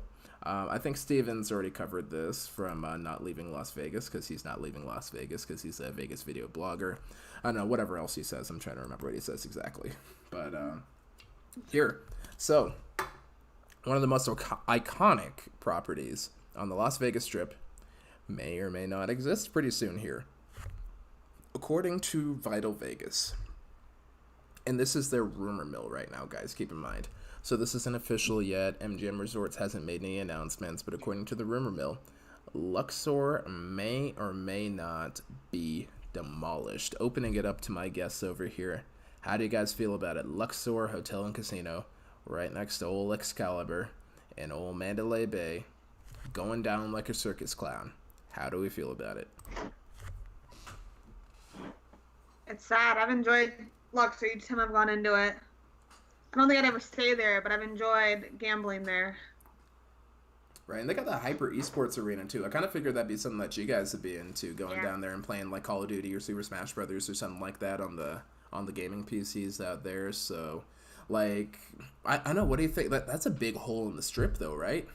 I think Steven's already covered this from not leaving Las Vegas because he's not leaving Las Vegas because he's a Vegas video blogger. I don't know, whatever else he says. I'm trying to remember what he says exactly. But here. So, one of the most iconic properties on the Las Vegas Strip may or may not exist pretty soon here. According to Vital Vegas. And this is their rumor mill right now, guys. Keep in mind. So this isn't official yet. MGM Resorts hasn't made any announcements, but according to the rumor mill, Luxor may or may not be demolished. Opening it up to my guests over here. How do you guys feel about it? Luxor Hotel and Casino right next to old Excalibur and old Mandalay Bay, going down like a circus clown. How do we feel about it? It's sad. I've enjoyed Luxor each time I've gone into it. I don't think I'd ever stay there, but I've enjoyed gambling there. Right, and they got the Hyper Esports Arena, too. I kind of figured that'd be something that you guys would be into, going down there and playing, like, Call of Duty or Super Smash Brothers or something like that on the gaming PCs out there. So, like, I know, what do you think? That's a big hole in the strip, though, right?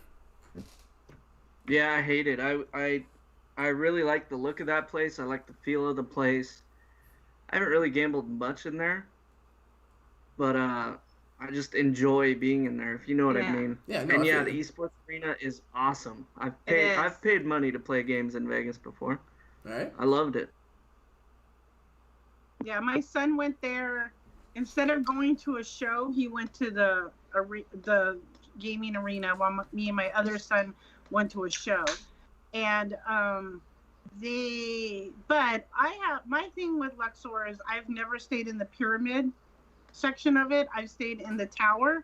Yeah, I hate it. I really like the look of that place. I like the feel of the place. I haven't really gambled much in there, but I just enjoy being in there, if you know what I mean. Yeah, no, and yeah, the esports arena is awesome. I've paid money to play games in Vegas before. All right. I loved it. Yeah, my son went there. Instead of going to a show, he went to the gaming arena while me and my other son went to a show. And but my thing with Luxor is I've never stayed in the pyramid section of it. I've stayed in the tower.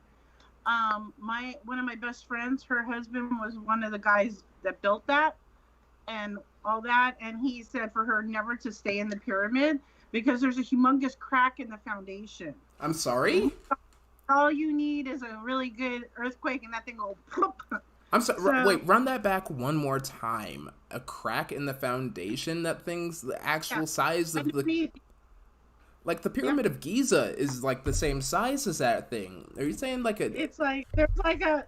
One of my best friends, her husband was one of the guys that built that and all that, and he said for her never to stay in the pyramid because there's a humongous crack in the foundation. I'm sorry? All you need is a really good earthquake and that thing will pop. I'm sorry. Wait, run that back one more time. A crack in the foundation? That thing's the actual size of the... Like, the Pyramid of Giza is, like, the same size as that thing. Are you saying, like, a... It's like, there's like a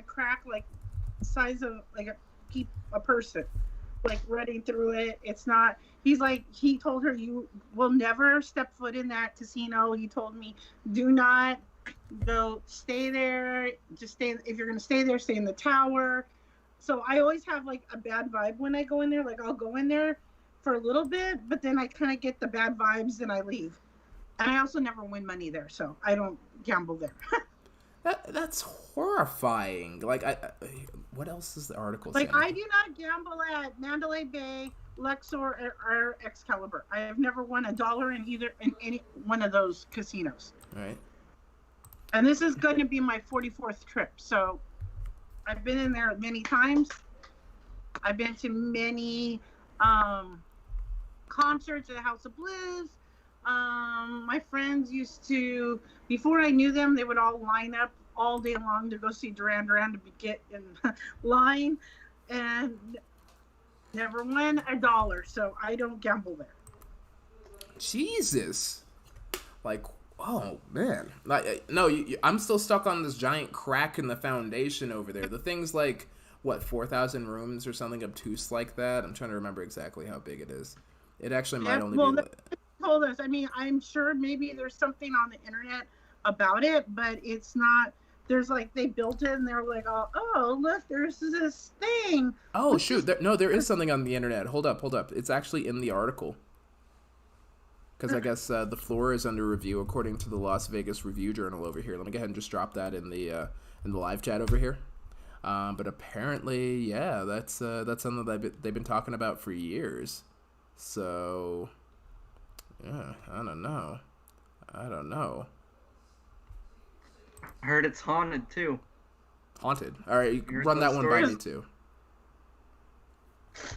crack, like, size of, like, a person, like, running through it. It's not... he told her, you will never step foot in that casino. He told me, do not go, stay there. Just stay, if you're going to stay there, stay in the tower. So I always have, like, a bad vibe when I go in there. Like, I'll go in there for a little bit, but then I kind of get the bad vibes and I leave. And I also never win money there, so I don't gamble there. That's horrifying. Like, what else is the article saying? Like, I do not gamble at Mandalay Bay, Luxor, or Excalibur. I have never won $1 in any one of those casinos. Right. And this is going to be my 44th trip, so I've been in there many times. I've been to many concerts at the House of Blues. My friends used to, before I knew them, they would all line up all day long to go see Duran Duran to get in line, and never won $1, so I don't gamble there. Jesus. Like, oh man. Like, no, I'm still stuck on this giant crack in the foundation over there. The thing's like, what, 4,000 rooms or something obtuse like that? I'm trying to remember exactly how big it is. It actually might only be... told us. I mean, I'm sure maybe there's something on the internet about it, but it's not... There's like, they built it and they're like, oh look, there's this thing. Oh, shoot. There is something on the internet. Hold up. It's actually in the article. Because I guess the floor is under review according to the Las Vegas Review Journal over here. Let me go ahead and just drop that in the live chat over here. But apparently, yeah, that's something that they've been talking about for years. So, yeah, I don't know. I heard it's haunted too. Haunted. All right, run that one by me too.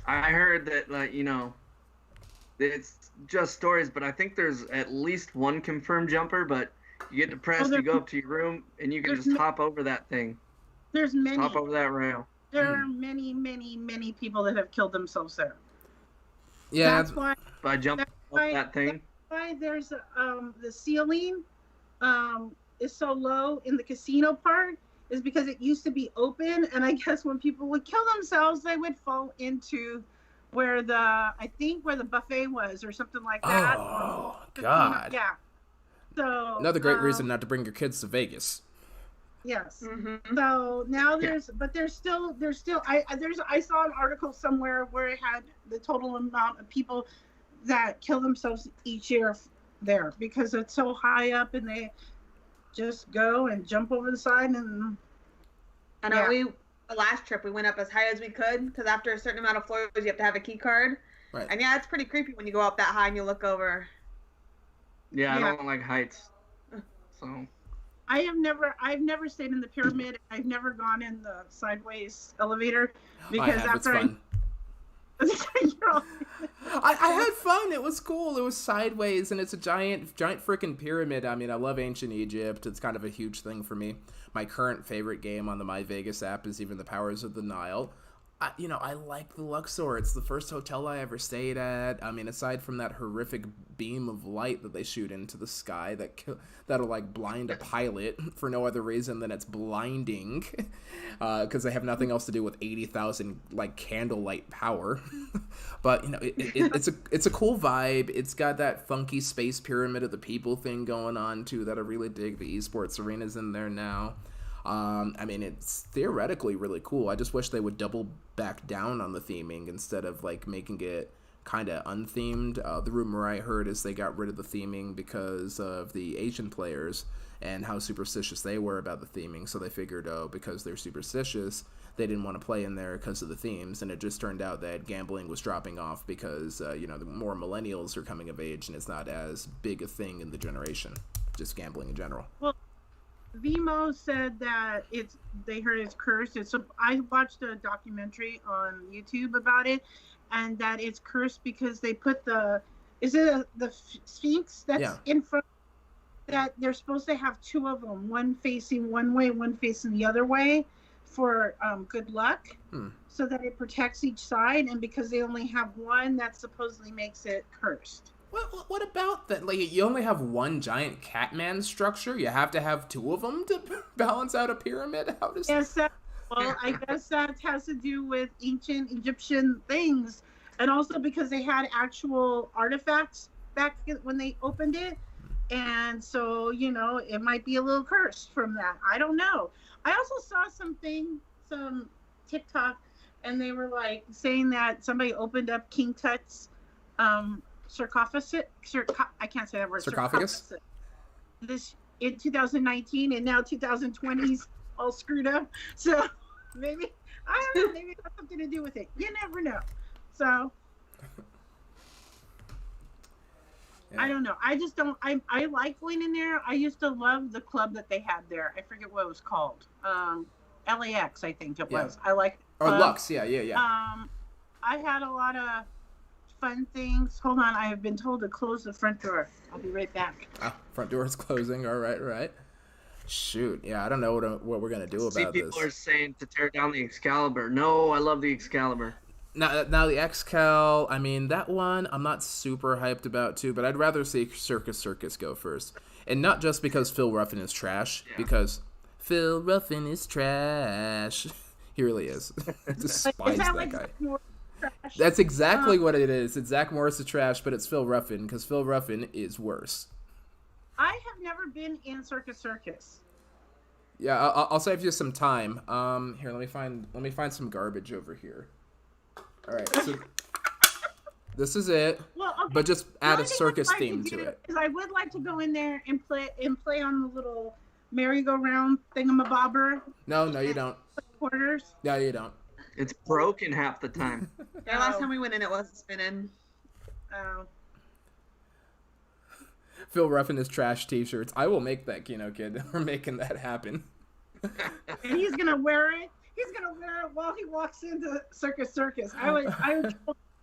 I heard that, like, it's just stories, but I think there's at least one confirmed jumper. But you get depressed, you go up to your room, and you can just hop over that thing. There's many. Just hop over that rail. There are many, many, many people that have killed themselves there. Yeah. That's why. By jumping up that thing. That's why there's the ceiling is so low in the casino part, is because it used to be open, and I guess when people would kill themselves, they would fall into where the buffet was or something like that. Oh God. Yeah. So another great reason not to bring your kids to Vegas. Yes. Mm-hmm. So now there's still I saw an article somewhere where it had the total amount of people that kill themselves each year there because it's so high up and they just go and jump over the side and. I know the last trip we went up as high as we could because after a certain amount of floors you have to have a key card. Right. And yeah, it's pretty creepy when you go up that high and you look over. Yeah, I don't like heights. So. I've never stayed in the pyramid. I've never gone in the sideways elevator because I have. It's after fun. You're all- I had fun. It was cool. It was sideways, and it's a giant freaking pyramid. I mean, I love ancient Egypt. It's kind of a huge thing for me. My current favorite game on the My Vegas app is even the Powers of the Nile. I like the Luxor. It's the first hotel I ever stayed at. I mean, aside from that horrific beam of light that they shoot into the sky that'll like blind a pilot for no other reason than it's blinding, because they have nothing else to do with 80,000 like candlelight power. But it's a cool vibe. It's got that funky space pyramid of the people thing going on too that I really dig. The esports arena's in there now. I mean, it's theoretically really cool. I just wish they would double back down on the theming instead of like making it kind of unthemed. The rumor I heard is they got rid of the theming because of the Asian players and how superstitious they were about the theming. So they figured, because they're superstitious, they didn't want to play in there because of the themes. And it just turned out that gambling was dropping off because, the more millennials are coming of age and it's not as big a thing in the generation, just gambling in general. Well, Vimo said that they heard it's cursed. So I watched a documentary on YouTube about it, and that it's cursed because they put the Sphinx that's in front, that they're supposed to have two of them, one facing one way, one facing the other way, for good luck, so that it protects each side. And because they only have one, that supposedly makes it cursed. What about that? Like, you only have one giant Catman structure. You have to have two of them to balance out a pyramid. How does? Yes, I guess that has to do with ancient Egyptian things, and also because they had actual artifacts back when they opened it, and so it might be a little cursed from that. I don't know. I also saw some TikTok, and they were like saying that somebody opened up King Tut's sarcophagus. I can't say that word. Sarcophagus. This in 2019, and now 2020's all screwed up. So maybe I don't know. Maybe it has something to do with it. You never know. So yeah. I don't know. I just don't. I like going in there. I used to love the club that they had there. I forget what it was called. LAX, I think it was. I like. Lux. Yeah. I had a lot of fun things. Hold on, I have been told to close the front door. I'll be right back. Front door is closing. All right. Shoot. Yeah, I don't know what we're gonna do about this. People are saying to tear down the Excalibur. No, I love the Excalibur. Now the Excal, I mean, that one I'm not super hyped about too, but I'd rather see Circus go first. And not just because Phil Ruffin is trash, because Phil Ruffin is trash. He really is. I despise that guy. Trash. That's exactly what it is. It's Zach Morris is trash, but it's Phil Ruffin because Phil Ruffin is worse. I have never been in Circus. Yeah, I'll save you some time. Here, let me find some garbage over here. All right, so this is it. Well, okay. But just add a circus theme to it. Because I would like to go in there and play on the little merry-go-round thingamabobber. No, you don't. Quarters. No, you don't. It's broken half the time. Yeah, last time we went in, it wasn't spinning. Oh. Phil Ruffin is trash t-shirts. I will make that, kid. We're making that happen. And he's gonna wear it. He's gonna wear it while he walks into Circus. I would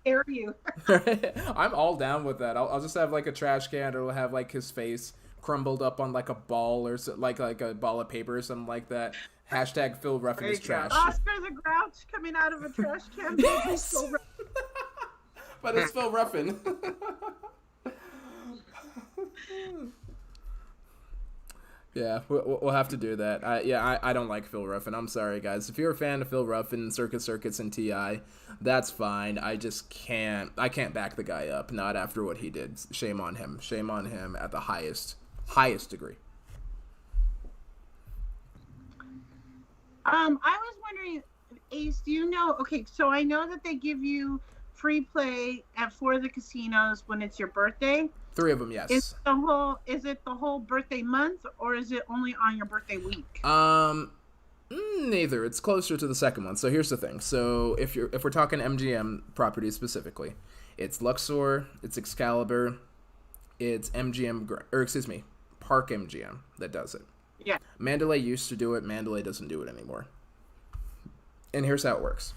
scare you. I'm all down with that. I'll just have like a trash can, or it'll have like his face crumbled up on like a ball, or like a ball of paper or something like that. Hashtag Phil Ruffin is trash. Oscar the Grouch coming out of a trash can. Yes! But it's Phil Ruffin. Yeah, we'll have to do that. I don't like Phil Ruffin. I'm sorry, guys. If you're a fan of Phil Ruffin, Circuits, and T.I., that's fine. I just can't. I can't back the guy up. Not after what he did. Shame on him. Shame on him at the highest degree. I was wondering, Ace, do you know? Okay, so I know that they give you free play at 4 of the casinos when it's your birthday. 3 of them, yes. Is it the whole birthday month, or is it only on your birthday week? Neither. It's closer to the second one. So here's the thing. So if we're talking MGM properties specifically, it's Luxor, it's Excalibur, it's Park MGM that does it. Yeah. Mandalay used to do it. Mandalay doesn't do it anymore. And here's how it works.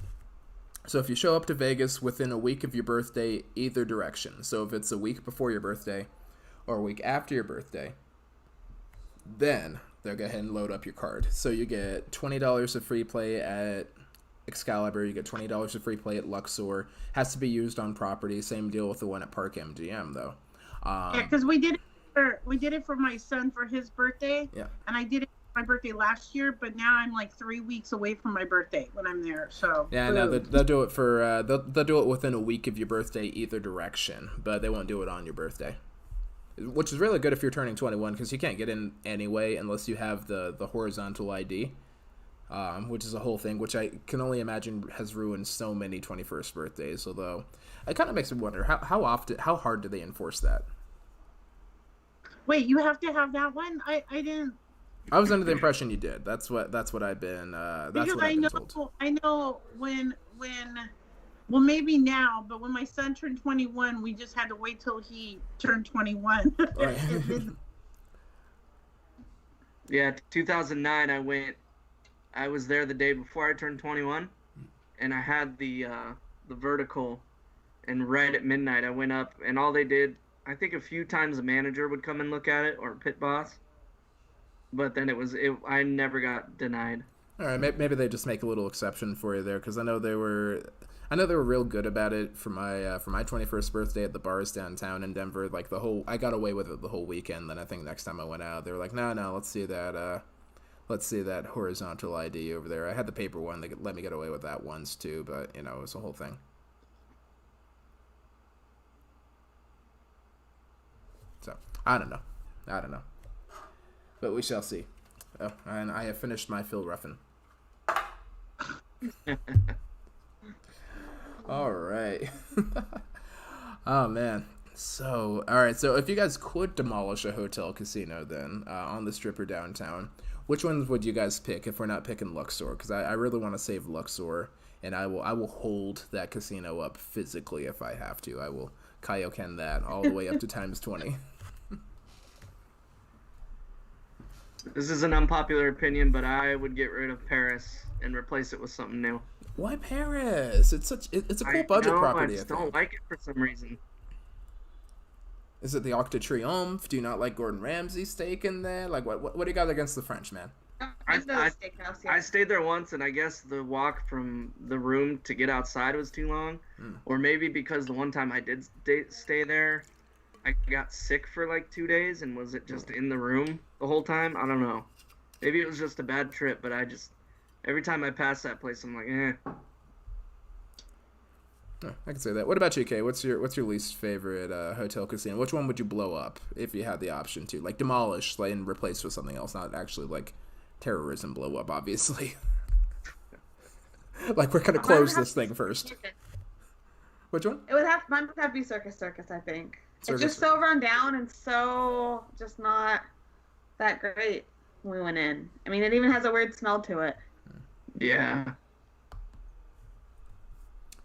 So if you show up to Vegas within a week of your birthday, either direction. So if it's a week before your birthday or a week after your birthday, then they'll go ahead and load up your card. So you get $20 of free play at Excalibur. You get $20 of free play at Luxor. Has to be used on property. Same deal with the one at Park MGM, though. Yeah, because we did it for my son for his birthday. Yeah. And I did it for my birthday last year, but now I'm like 3 weeks away from my birthday when I'm there. So yeah, no, they'll do it for they'll do it within a week of your birthday, either direction, but they won't do it on your birthday, which is really good if you're turning 21 because you can't get in anyway unless you have the horizontal ID, which is a whole thing, which I can only imagine has ruined so many 21st birthdays. Although it kind of makes me wonder how hard do they enforce that? Wait, you have to have that one? I didn't. I was under the impression you did. That's what I've been. That's what I've been told. I know when. Well, maybe now, but when my son turned 21, we just had to wait till he turned 21. Right. Yeah, 2009. I was there the day before I turned 21, and I had the vertical, and right at midnight I went up, and all they did, I think a few times a manager would come and look at it, or pit boss, but then I never got denied. All right, maybe they just make a little exception for you there, because I know they were real good about it for my 21st birthday at the bars downtown in Denver. Like I got away with it the whole weekend. Then I think next time I went out, they were like, no, let's see that horizontal ID over there. I had the paper one. They let me get away with that once too, but it was a whole thing. So I don't know, but we shall see. Oh, and I have finished my Phil Ruffin. All right. Oh man. So all right. So if you guys could demolish a hotel casino, then on the strip or downtown, which ones would you guys pick if we're not picking Luxor? Because I really want to save Luxor, and I will hold that casino up physically if I have to. I will Kaioken that all the way up to times 20. This is an unpopular opinion, but I would get rid of Paris and replace it with something new. Why Paris? It's a cool budget property. I just don't like it for some reason. Is it the Arc de Triomphe? Do you not like Gordon Ramsay's steak in there? Like what do you got against the French, man? I stayed there once, and I guess the walk from the room to get outside was too long, or maybe because the one time I did stay there, I got sick for like 2 days, and was it just in the room the whole time? I don't know. Maybe it was just a bad trip, but every time I pass that place, I'm like, eh. Oh, I can say that. What about you, Kay? What's your least favorite hotel casino? Which one would you blow up if you had the option to? Like demolish, and replace with something else, not actually like terrorism blow up, obviously. Like we're gonna close this thing first. Which one? Mine would have to be Circus, I think. It's just so run down and so just not that great when we went in. I mean, it even has a weird smell to it. Yeah.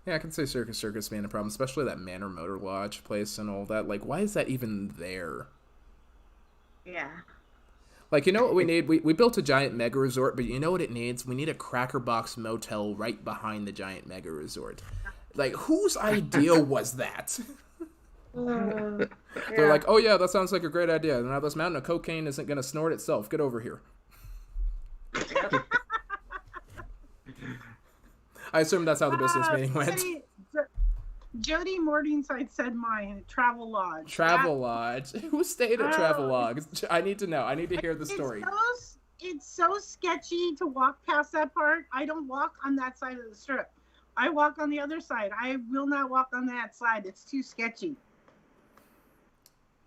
Yeah, I can say Circus being a problem, especially that Manor Motor Lodge place and all that. Like, why is that even there? Yeah. Like, you know what we need? We built a giant mega resort, but you know what it needs? We need a Cracker Box motel right behind the giant mega resort. Like, whose idea was that? They're like, oh yeah, that sounds like a great idea. Now this mountain of cocaine isn't going to snort itself. Get over here. I assume that's how the business meeting went. Jody Morningside said mine. Travel Lodge. Travel Lodge. Who stayed at Travel Lodge? I need to know. I need to hear the story. It's so sketchy to walk past that part. I don't walk on that side of the strip. I walk on the other side. I will not walk on that side. It's too sketchy.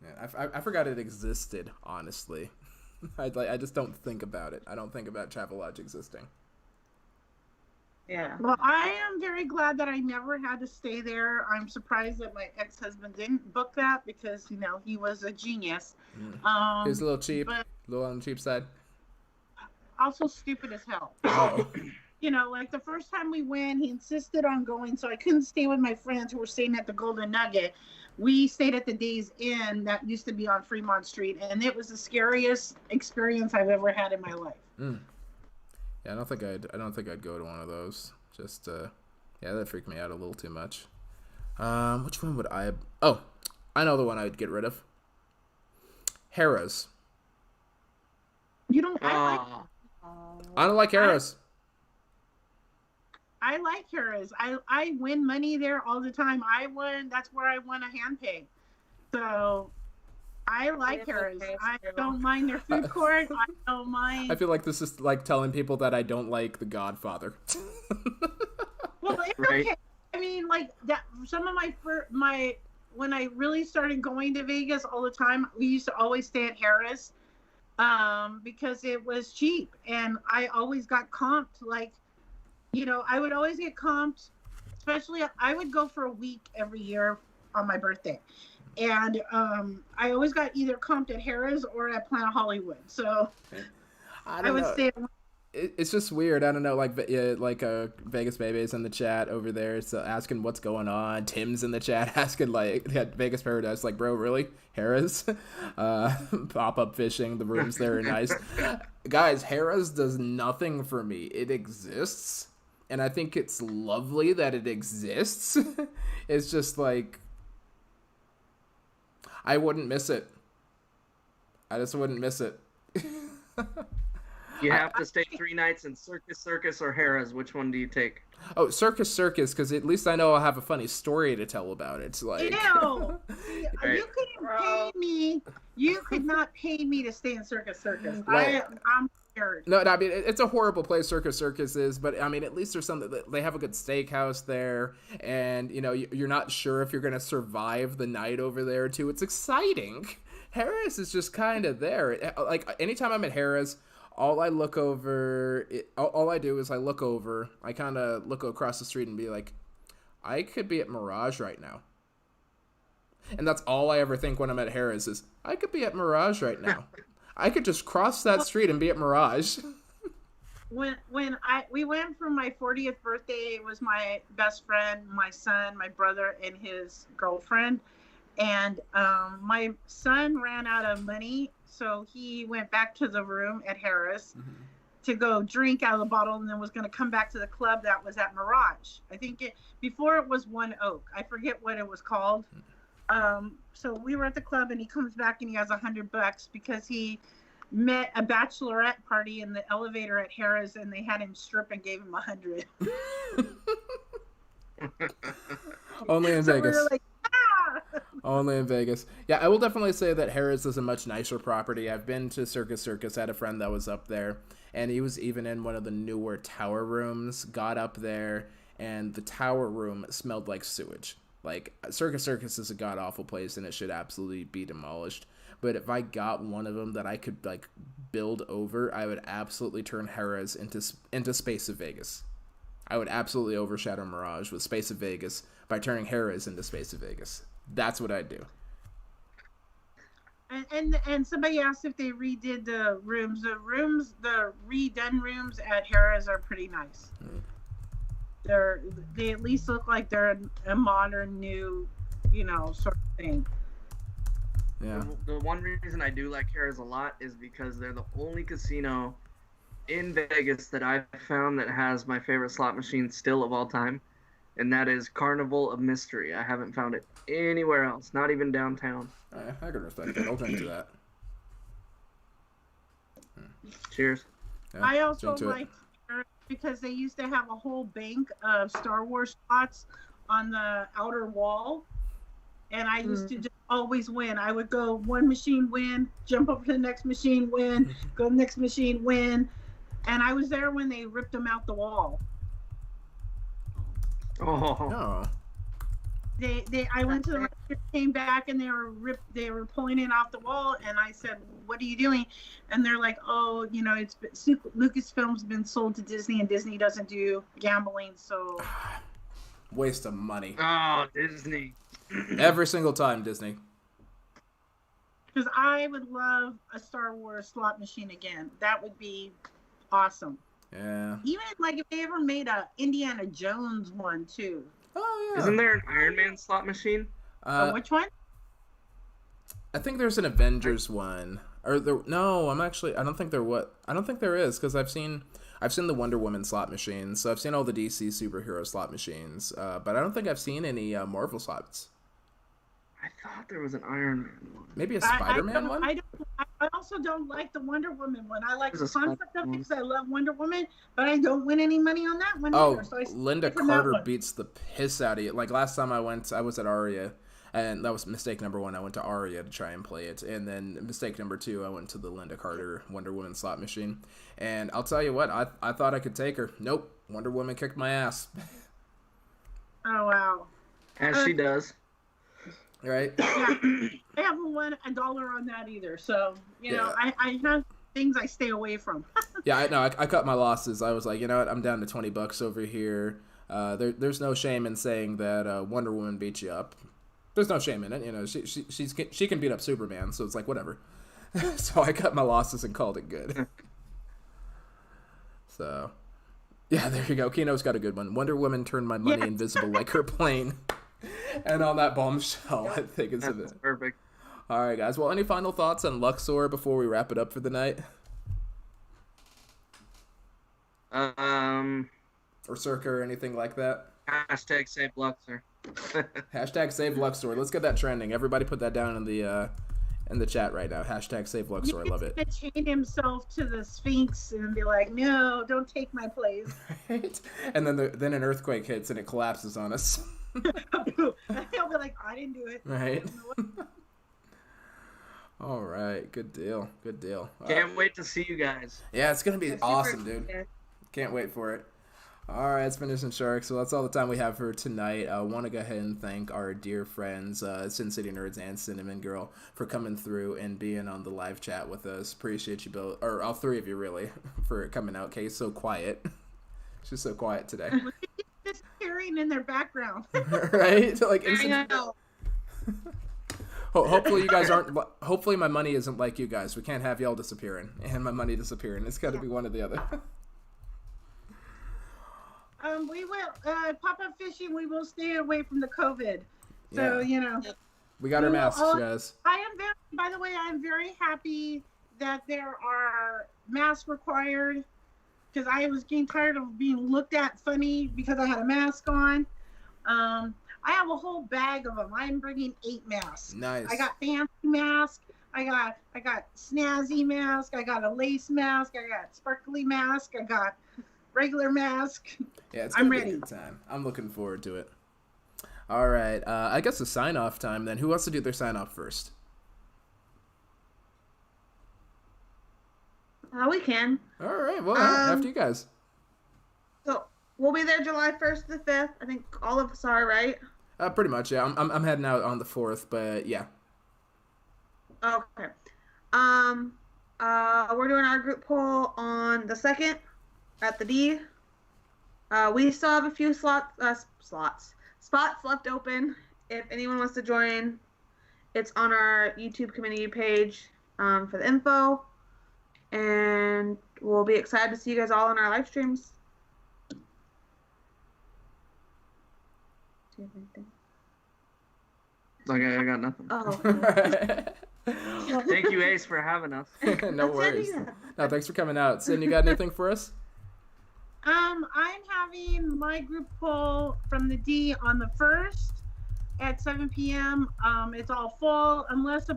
Yeah, I forgot it existed, honestly. I just don't think about it. I don't think about Travel Lodge existing. Yeah. Well, I am very glad that I never had to stay there. I'm surprised that my ex-husband didn't book that because, he was a genius. He was a little cheap, a little on the cheap side. Also stupid as hell. Oh. Like the first time we went, he insisted on going, so I couldn't stay with my friends who were staying at the Golden Nugget. we stayed at the Days Inn that used to be on Fremont Street, and it was the scariest experience I've ever had in my life. Mm. Yeah, I don't think I'd go to one of those. Just yeah, that freaked me out a little too much. Which one would I? Oh, I know the one I'd get rid of. Harrah's. You don't. I don't like Harrah's. I like Harrah's. I win money there all the time. That's where I won a hand pay. So I like Harrah's. I don't mind their food court. I don't mind. I feel like this is like telling people that I don't like The Godfather. Well, it's okay. I mean, like that. Some of my when I really started going to Vegas all the time, we used to always stay at Harrah's, because it was cheap, and I always got comped. Like, you know, I would always get comped. Especially, I would go for a week every year on my birthday, and I always got either comped at Harrah's or at Planet Hollywood. So I would stay. It's just weird. I don't know, like Vegas Baby's in the chat over there, so asking what's going on. Tim's in the chat asking like Vegas Paradise, like, bro, really? Harrah's? Pop-up fishing. The rooms there are nice. Guys, Harrah's does nothing for me. It exists, and I think it's lovely that it exists. It's just like I wouldn't miss it. I just wouldn't miss it. You have to stay 3 nights in Circus, or Harrah's. Which one do you take? Oh, Circus, because at least I know I'll have a funny story to tell about it. It's like, ew. You couldn't pay me. You could not pay me to stay in Circus. Right. I'm scared. No, I mean, it's a horrible place, Circus is, but I mean, at least there's something. They have a good steakhouse there, and you know, you're not sure if you're gonna survive the night over there too. It's exciting. Harrah's is just kind of there. Like anytime I'm at Harrah's, all I do is I look over. I kind of look across the street and be like, I could be at Mirage right now. And that's all I ever think when I'm at Harrah's is, I could be at Mirage right now. I could just cross that street and be at Mirage. When we went for my 40th birthday, it was my best friend, my son, my brother, and his girlfriend. And my son ran out of money, so he went back to the room at Harrah's to go drink out of the bottle, and then was going to come back to the club that was at Mirage. I think before it was One Oak. I forget what it was called. So we were at the club, and he comes back and he has $100 because he met a bachelorette party in the elevator at Harrah's, and they had him strip and gave him $100. Only in Vegas. We were like, Only in Vegas. Yeah, I will definitely say that Harrah's is a much nicer property. I've been to Circus. I had a friend that was up there, and he was even in one of the newer tower rooms, got up there, and the tower room smelled like sewage. Like, Circus is a god-awful place, and it should absolutely be demolished. But if I got one of them that I could, like, build over, I would absolutely turn Harrah's into Space of Vegas. I would absolutely overshadow Mirage with Space of Vegas by turning Harrah's into Space of Vegas. That's what I'd do. And somebody asked if they redid the rooms. The redone rooms at Harrah's are pretty nice. They at least look like they're a modern, new, sort of thing. Yeah. The one reason I do like Harrah's a lot is because they're the only casino in Vegas that I've found that has my favorite slot machine still of all time, and that is Carnival of Mystery. I haven't found it anywhere else, not even downtown. I can respect that. I'll drink to that. Cheers. Yeah, I also like because they used to have a whole bank of Star Wars slots on the outer wall, and I used to just always win. I would go one machine, win, jump over to the next machine, win, go to the next machine, win, and I was there when they ripped them out the wall. Oh. No. I went to the market, came back, and they were pulling it off the wall, and I said, "What are you doing?" And they're like, "Oh, Lucasfilm's been sold to Disney, and Disney doesn't do gambling, so." Waste of money. Oh, Disney. Every single time, Disney. Because I would love a Star Wars slot machine again. That would be awesome. Yeah. Even like if they ever made a Indiana Jones one too. Oh yeah. Isn't there an Iron Man slot machine? Which one? I think there's an Avengers one. Or there, no, I don't think there is, because I've seen the Wonder Woman slot machines, so I've seen all the DC superhero slot machines, but I don't think I've seen any Marvel slots. I thought there was an Iron Man one. Maybe a Spider-Man one? I also don't like the Wonder Woman one. I like There's the a concept of it Spider-Man. because I love Wonder Woman, but I don't win any money on that one Oh, either. So I Linda stick with that Carter one. beats the piss out of you. Like last time I was at Aria, and that was mistake number 1. I went to Aria to try and play it, and then mistake number 2, I went to the Linda Carter Wonder Woman slot machine. And I'll tell you what, I thought I could take her. Nope, Wonder Woman kicked my ass. Oh wow! As she does. Right? Yeah, I haven't won $1 on that either. So you know, I have things I stay away from. Yeah, I know. I cut my losses. I was like, you know what? I'm down to $20 over here. There's no shame in saying that Wonder Woman beat you up. There's no shame in it. You know, she can beat up Superman, so it's like whatever. So I cut my losses and called it good. So, yeah, there you go. Kino's got a good one. Wonder Woman turned my money invisible like her plane. And on that bombshell, I think it's That's perfect. All right, guys. Well, any final thoughts on Luxor before we wrap it up for the night? Or Circa or anything like that? Hashtag save Luxor. Hashtag save Luxor. Let's get that trending. Everybody put that down in the chat right now. Hashtag save Luxor. I love it. He's gonna chain himself to the Sphinx and be like, "No, don't take my place." Right? And then an earthquake hits and it collapses on us. He'll be like, "I didn't do it." Right. All right. Good deal. Good deal. Can't wait to see you guys. Yeah, it's gonna be Super awesome, dude. excited. Can't wait for it. All right, it's Finishing Sharks. So that's all the time we have for tonight. I want to go ahead and thank our dear friends, Sin City Nerds and Cinnamon Girl, for coming through and being on the live chat with us. Appreciate you both, or all three of you, really, for coming out. Kay's so quiet. She's so quiet today. Disappearing in their background. Right? Like, I know. hopefully you guys aren't. Hopefully my money isn't like you guys. We can't have y'all disappearing and my money disappearing. It's got to be one or the other. We will pop-up fishing. We will stay away from the COVID. So Yeah. you know, We got our masks, guys. By the way, I'm very happy that there are masks required because I was getting tired of being looked at funny because I had a mask on. I have a whole bag of them. I'm bringing 8 masks. Nice. I got fancy mask. I got snazzy mask. I got a lace mask. I got sparkly mask. I got regular mask. Yeah, it's I'm gonna be ready. a good time. I'm looking forward to it. All right, I guess the sign-off time then. Who wants to do their sign-off first? We can. All right, well, after you guys. So we'll be there July 1st to the 5th. I think all of us are, right? Pretty much, yeah. I'm heading out on the 4th, but yeah. Okay. We're doing our group poll on the 2nd at the D. We still have a few spots left open. If anyone wants to join, it's on our YouTube community page for the info. And we'll be excited to see you guys all in our live streams. Do you have anything? Okay, I got nothing. Oh, Thank you, Ace, for having us. No worries. No, thanks for coming out. Sin, you got anything for us? I'm having my group poll from the D on the 1st at 7 p.m. It's all full unless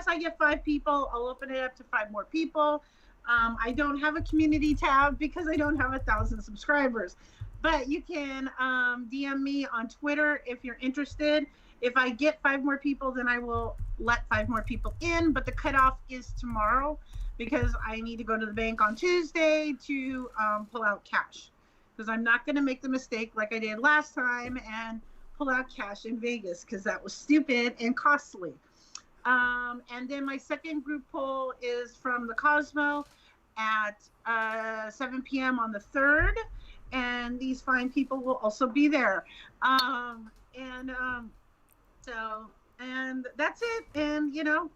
I get 5 people. I'll open it up to 5 more people. I don't have a community tab because I don't have 1,000 subscribers. But you can DM me on Twitter if you're interested. If I get 5 more people, then I will let 5 more people in. But the cutoff is tomorrow because I need to go to the bank on Tuesday to pull out cash. Because I'm not going to make the mistake like I did last time and pull out cash in Vegas because that was stupid and costly. And then my second group poll is from the Cosmo at 7 p.m. on the 3rd. And these fine people will also be there. And that's it. And, you know,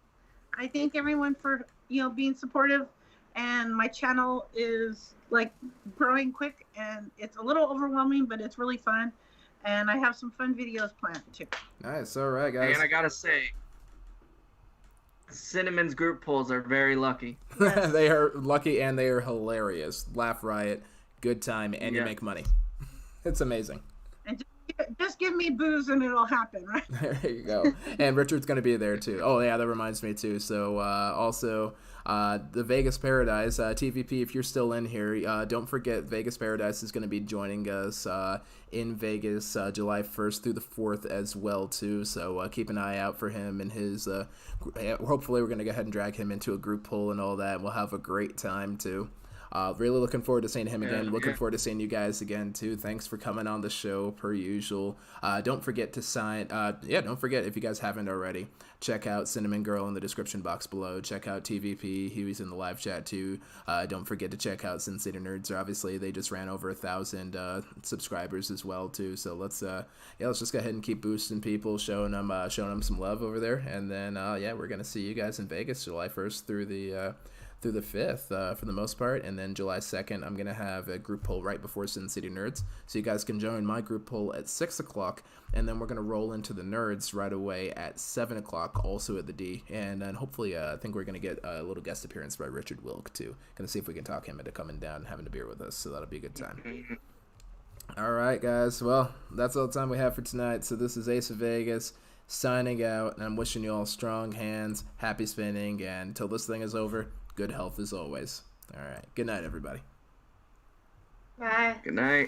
I thank everyone for, you know, being supportive. And my channel is like growing quick and it's a little overwhelming, but it's really fun. and I have some fun videos planned too. Nice. All right, guys. And I gotta say, Cinnamon's group polls are very lucky. Yes. They are lucky and they are hilarious. Laugh riot, good time, and you Yeah. make money. It's amazing. And just give me booze and it'll happen, right? There you go. And Richard's going to be there too. Oh, yeah, that reminds me too. So also the Vegas Paradise, TVP, if you're still in here, don't forget Vegas Paradise is going to be joining us in Vegas July 1st through the 4th as well too. So keep an eye out for him and his, hopefully we're going to go ahead and drag him into a group poll and all that. We'll have a great time too. Really looking forward to seeing him again. Looking forward to seeing you guys again too. Thanks for coming on the show per usual. Don't forget to sign. Don't forget, if you guys haven't already, check out Cinnamon Girl in the description box below. Check out TVP. He was in the live chat too. Don't forget to check out Sin City Nerds. Obviously, they just ran over 1,000 subscribers as well too. So let's just go ahead and keep boosting people, showing them some love over there. And then we're gonna see you guys in Vegas July 1st through the 5th for the most part, and then July 2nd I'm gonna have a group poll right before Sin City Nerds, so you guys can join my group poll at 6 o'clock, and then we're gonna roll into the Nerds right away at 7 o'clock, also at the D, and then hopefully I think we're gonna get a little guest appearance by Richard Wilk too. Gonna see if we can talk him into coming down and having a beer with us, so that'll be a good time. All right, guys. Well, that's all the time we have for tonight. So this is Ace of Vegas signing out, and I'm wishing you all strong hands, happy spinning, and until this thing is over, good health as always. All right. Good night, everybody. Bye. Good night.